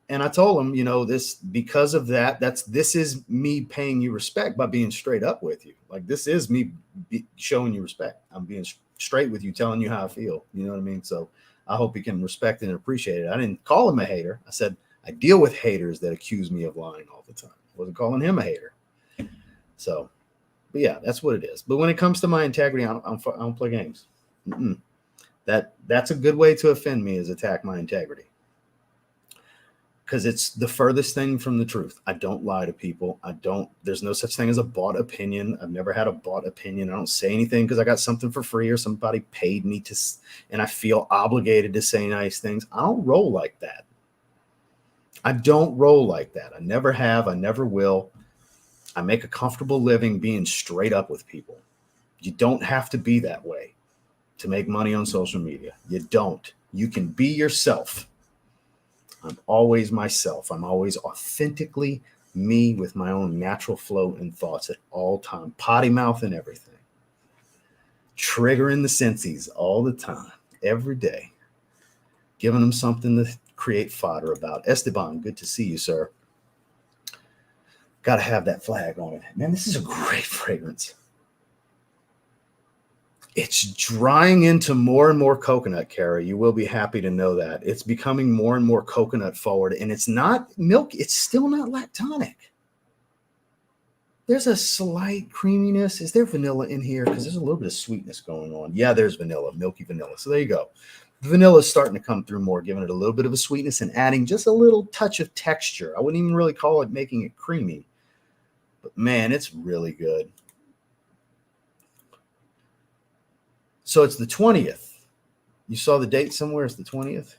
Speaker 1: And I told him, this, because of that, this is me paying you respect by being straight up with you. Like, this is me showing you respect. I'm being straight with you, telling you how I feel. You know what I mean? So I hope you can respect and appreciate it. I didn't call him a hater. I said, I deal with haters that accuse me of lying all the time. I wasn't calling him a hater. So, but yeah, that's what it is. But when it comes to my integrity, I don't play games. That's a good way to offend me, is attack my integrity. Because it's the furthest thing from the truth. I don't lie to people. There's no such thing as a bought opinion. I've never had a bought opinion. I don't say anything because I got something for free or somebody paid me to, and I feel obligated to say nice things. I don't roll like that. I don't roll like that. I never have. I never will. I make a comfortable living being straight up with people. You don't have to be that way to make money on social media. You don't. You can be yourself. I'm always myself. I'm always authentically me with my own natural flow and thoughts at all time. Potty mouth and everything. Triggering the senses all the time, every day. Giving them something to create fodder about. Esteban, good to see you, sir. Got to have that flag on it. Man, this is a great fragrance. It's drying into more and more coconut, Kara. You will be happy to know that. It's becoming more and more coconut forward, and it's not milk. It's still not lactonic. There's a slight creaminess. Is there vanilla in here? Because there's a little bit of sweetness going on. Yeah, there's vanilla, milky vanilla. So there you go. The vanilla is starting to come through more, giving it a little bit of a sweetness and adding just a little touch of texture. I wouldn't even really call it making it creamy. But man, it's really good. So it's the 20th. You saw the date somewhere? It's the 20th?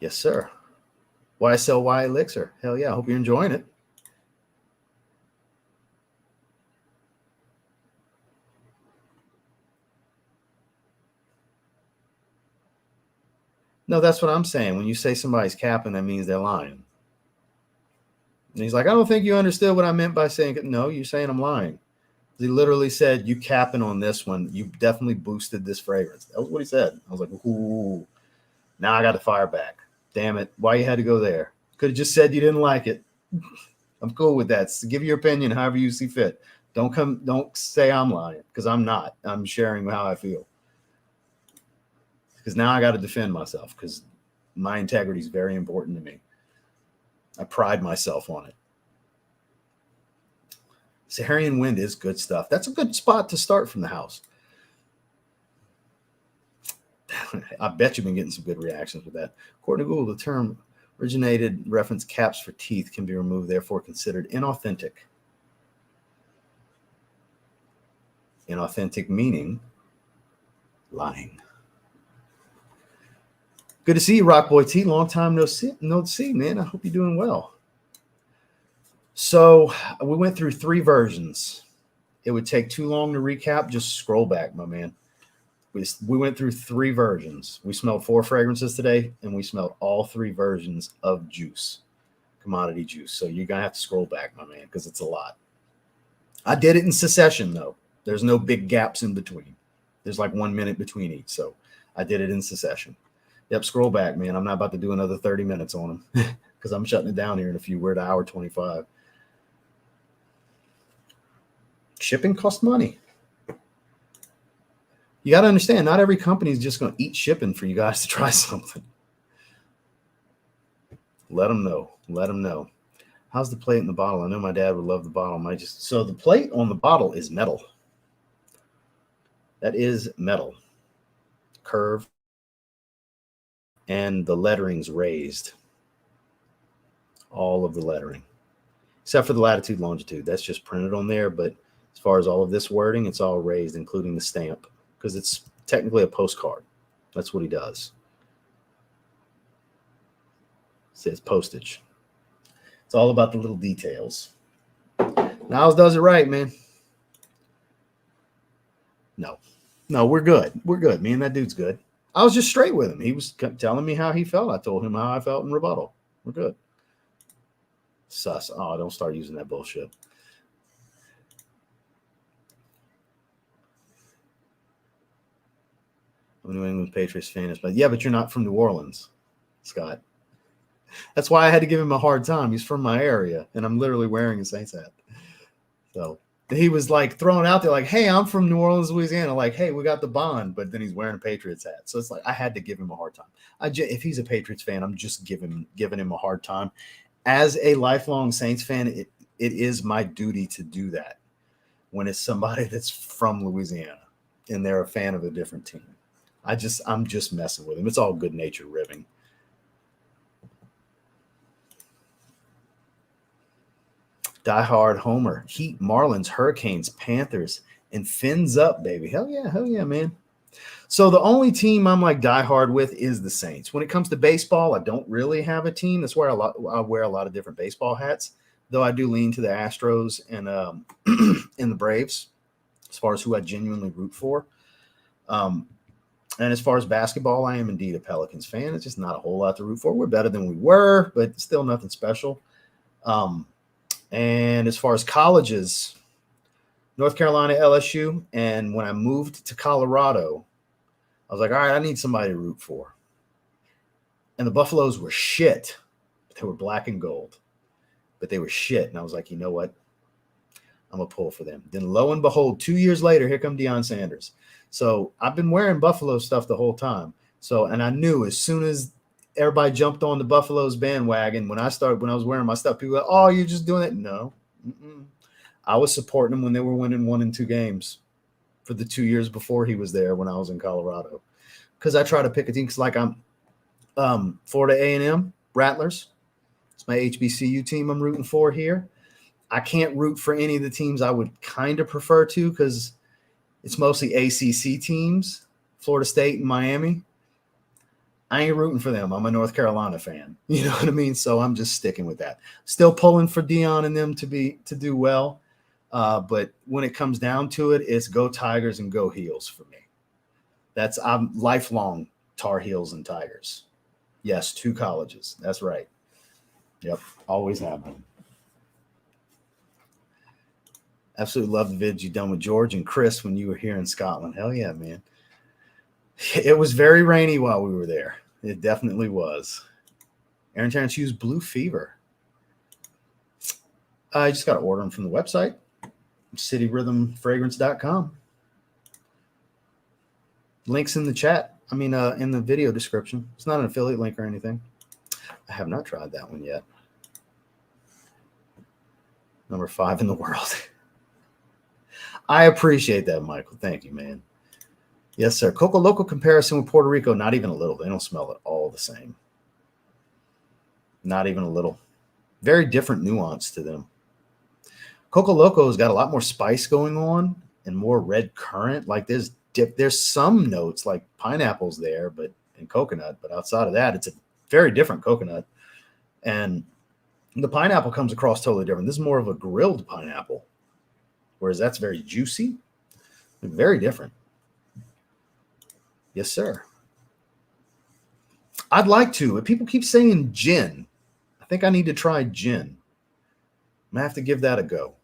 Speaker 1: Yes, sir. YSLY Elixir. Hell yeah. I hope you're enjoying it. No, that's what I'm saying. When you say somebody's capping, that means they're lying. And he's like, I don't think you understood what I meant by saying it. No, you're saying I'm lying. He literally said, you capping on this one. You definitely boosted this fragrance. That was what he said. I was like, ooh, now I got to fire back. Damn it. Why you had to go there? Could have just said you didn't like it. I'm cool with that. So give your opinion however you see fit. Don't say I'm lying, because I'm not. I'm sharing how I feel. Because now I got to defend myself, because my integrity is very important to me. I pride myself on it. Saharian Wind is good stuff. That's a good spot to start from the house. I bet you've been getting some good reactions with that. According to Google, the term originated reference caps for teeth can be removed, therefore considered inauthentic. Inauthentic meaning lying. Good to see you, Rockboy T. Long time no see, man. I hope you're doing well. So we went through 3 versions. It would take too long to recap. Just scroll back, my man. We went through 3 versions. We smelled 4 fragrances today, and we smelled all 3 versions of juice, commodity juice. So you're going to have to scroll back, my man, because it's a lot. I did it in succession, though. There's no big gaps in between. There's like 1 minute between each. So I did it in succession. Yep, scroll back, man. I'm not about to do another 30 minutes on them because I'm shutting it down here in a few. We're at hour 25. Shipping costs money. You got to understand, not every company is just going to eat shipping for you guys to try something. Let them know. Let them know. How's the plate in the bottle? I know my dad would love the bottle. So the plate on the bottle is metal. That is metal. Curved. And the lettering's raised. All of the lettering. Except for the latitude, longitude. That's just printed on there. But as far as all of this wording, it's all raised, including the stamp. Because it's technically a postcard. That's what he does. It says postage. It's all about the little details. Niles does it right, man. No, we're good. We're good. Me and that dude's good. I was just straight with him. He was telling me how he felt. I told him how I felt in rebuttal. We're good. Sus. Oh, don't start using that bullshit. I'm a New England Patriots fan. But yeah, but you're not from New Orleans, Scott. That's why I had to give him a hard time. He's from my area, and I'm literally wearing a Saints hat. So he was like throwing out there like, hey, I'm from New Orleans, Louisiana. Like, hey, we got the bond. But then he's wearing a Patriots hat. So it's like I had to give him a hard time. If he's a Patriots fan, I'm just giving him a hard time. As a lifelong Saints fan, it is my duty to do that when it's somebody that's from Louisiana and they're a fan of a different team. I'm just messing with him. It's all good natured ribbing. Die Hard, Homer, Heat, Marlins, Hurricanes, Panthers, and Fins up, baby. Hell yeah, man. So the only team I'm like die hard with is the Saints. When it comes to baseball, I don't really have a team. That's where I wear a lot of different baseball hats, though I do lean to the Astros and and the Braves as far as who I genuinely root for. And as far as basketball, I am indeed a Pelicans fan. It's just not a whole lot to root for. We're better than we were, but still nothing special. And as far as colleges, North Carolina, LSU. And when I moved to Colorado, I was like, all right, I need somebody to root for. And the Buffaloes were shit. They were black and gold, but they were shit. And I was like, you know what? I'm going to pull for them. Then lo and behold, 2 years later, here come Deion Sanders. So I've been wearing Buffalo stuff the whole time. So, and I knew as soon as everybody jumped on the Buffaloes bandwagon, when I was wearing my stuff, people were like, oh, you're just doing it. No, I was supporting them when they were winning 1 and 2 games for the 2 years before he was there when I was in Colorado. Because I try to pick a team. Because like I'm Florida A&M, Rattlers. It's my HBCU team I'm rooting for here. I can't root for any of the teams I would kind of prefer to because it's mostly ACC teams, Florida State and Miami. I ain't rooting for them. I'm a North Carolina fan. You know what I mean? So I'm just sticking with that. Still pulling for Deion and them to do well. But when it comes down to it, it's go Tigers and go Heels for me. I'm lifelong Tar Heels and Tigers. Yes, 2 colleges. That's right. Yep, always have been. Absolutely love the vids you done with George and Chris when you were here in Scotland. Hell yeah, man. It was very rainy while we were there. It definitely was. Aaron Terrence used Blue Fever. I just got to order them from the website, cityrhythmfragrance.com. Links in the chat. In the video description. It's not an affiliate link or anything. I have not tried that one yet. Number 5 in the world. I appreciate that, Michael. Thank you, man. Yes, sir. Coco Loco comparison with Puerto Rico, not even a little. They don't smell at all the same. Not even a little. Very different nuance to them. Coco Loco has got a lot more spice going on and more red currant. Like there's some notes like pineapples there, but and coconut. But outside of that, it's a very different coconut. And the pineapple comes across totally different. This is more of a grilled pineapple, whereas that's very juicy. Very different. Yes, sir. I'd like to. People keep saying gin. I think I need to try gin. I'm going to have to give that a go.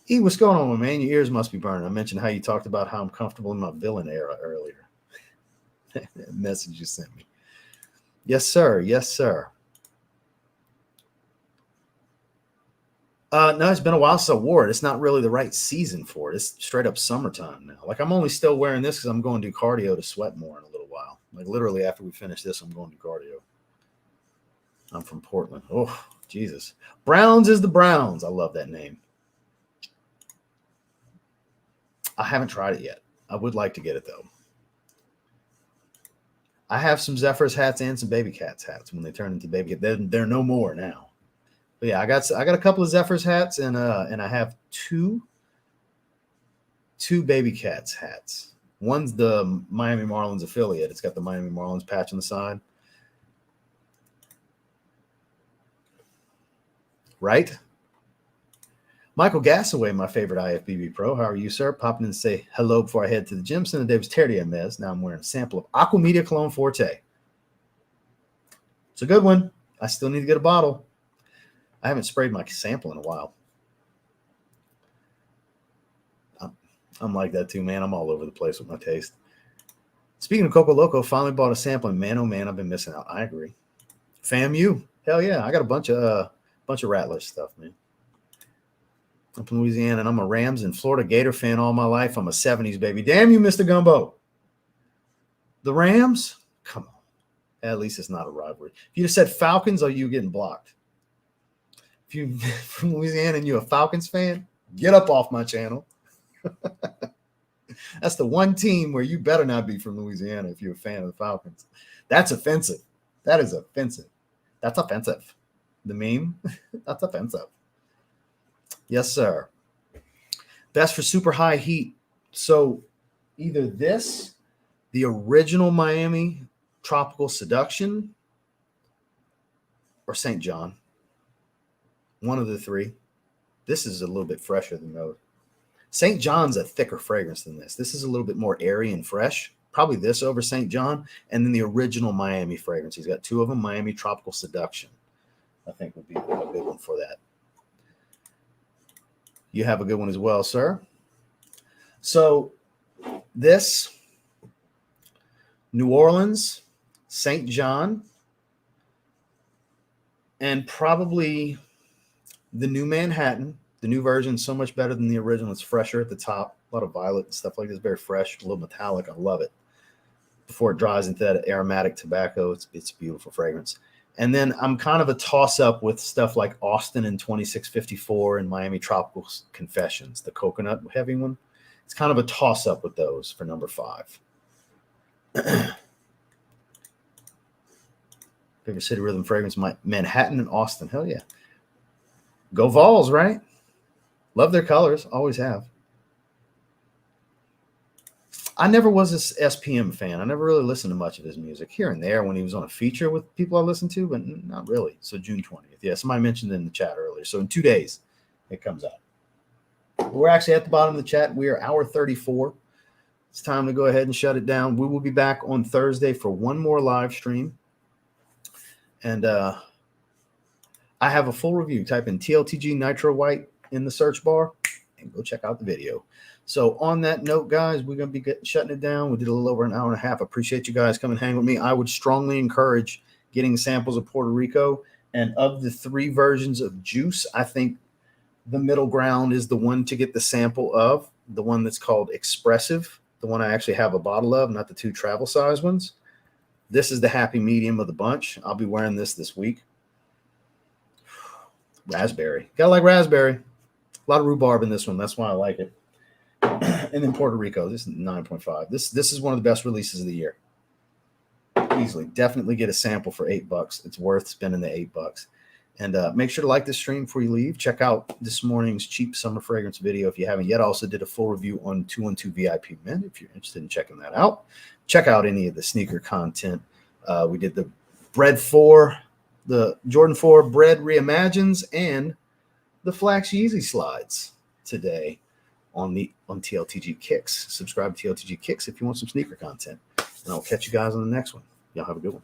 Speaker 1: E, what's going on, man? Your ears must be burning. I mentioned how you talked about how I'm comfortable in my villain era earlier. That message you sent me. Yes, sir. Yes, sir. No, it's been a while since I wore it. It's not really the right season for it. It's straight up summertime now. Like I'm only still wearing this because I'm going to do cardio to sweat more in a little while. Like literally after we finish this, I'm going to cardio. I'm from Portland. Oh, Jesus. Browns is the Browns. I love that name. I haven't tried it yet. I would like to get it though. I have some Zephyrs hats and some Baby Cats hats when they turn into Baby Cats. They're no more now. But yeah, I got a couple of Zephyrs hats and I have two Baby Cats hats. One's the Miami Marlins affiliate. It's got the Miami Marlins patch on the side. Right? Michael Gassaway, my favorite IFBB pro. How are you, sir? Popping in to say hello before I head to the gym. Senator Davis Terrier Mez. Now I'm wearing a sample of Aqua Media Cologne Forte. It's a good one. I still need to get a bottle. I haven't sprayed my sample in a while. I'm like that too, man. I'm all over the place with my taste. Speaking of Coco Loco, finally bought a sample, and man, oh man, I've been missing out. I agree. FAMU, hell yeah, I got a bunch of Rattlers stuff, man. I'm from Louisiana, and I'm a Rams and Florida Gator fan all my life. I'm a 70s baby. Damn you, Mr. Gumbo. The Rams? Come on. At least it's not a rivalry. If you just said Falcons, are you getting blocked? If you're from Louisiana and you're a Falcons fan, get up off my channel. That's the one team where you better not be from Louisiana if you're a fan of the Falcons. That's offensive. That is offensive. That's offensive. The meme? That's offensive. Yes, sir. Best for super high heat. So either this, the original Miami Tropical Seduction, or St. John. One of the three. This is a little bit fresher than those. St. John's a thicker fragrance than this. This is a little bit more airy and fresh. Probably this over St. John. And then the original Miami fragrance. He's got two of them. Miami Tropical Seduction, I think, would be a good one for that. You have a good one as well, sir. So this, New Orleans, St. John, and probably the new Manhattan. The new version is so much better than the original. It's fresher at the top. A lot of violet and stuff like this. Very fresh, a little metallic. I love it. Before it dries into that aromatic tobacco, it's a beautiful fragrance. And then I'm kind of a toss-up with stuff like Austin and 2654 and Miami Tropical Confessions, the coconut heavy one. It's kind of a toss-up with those for number 5. Favorite city rhythm fragrance, Manhattan and Austin. Hell yeah. Go Vols, right? Love their colors. Always have. I never was an SPM fan. I never really listened to much of his music. Here and there when he was on a feature with people I listened to, but not really. So June 20th. Yeah, somebody mentioned it in the chat earlier. So in 2 days, it comes out. We're actually at the bottom of the chat. We are hour 34. It's time to go ahead and shut it down. We will be back on Thursday for one more live stream. And I have a full review. Type in TLTG Nitro White in the search bar and go check out the video. So on that note, guys, we're going to be shutting it down. We did a little over an hour and a half. Appreciate you guys coming and hang with me. I would strongly encourage getting samples of Puerto Rico. And of the 3 versions of juice, I think the middle ground is the one to get the sample of, the one that's called Expressive, the one I actually have a bottle of, not the 2 travel size ones. This is the happy medium of the bunch. I'll be wearing this week. Raspberry. Gotta like raspberry. A lot of rhubarb in this one. That's why I like it. And then Puerto Rico, this is 9.5. This is one of the best releases of the year. Easily. Definitely get a sample for $8. It's worth spending the $8. And make sure to like this stream before you leave. Check out this morning's cheap summer fragrance video if you haven't yet. Also did a full review on 212 VIP Men if you're interested in checking that out. Check out any of the sneaker content. We did the Jordan 4 Bread Reimagines and the Flax Yeezy slides today on TLTG Kicks. Subscribe to TLTG Kicks if you want some sneaker content. And I'll catch you guys on the next one. Y'all have a good one.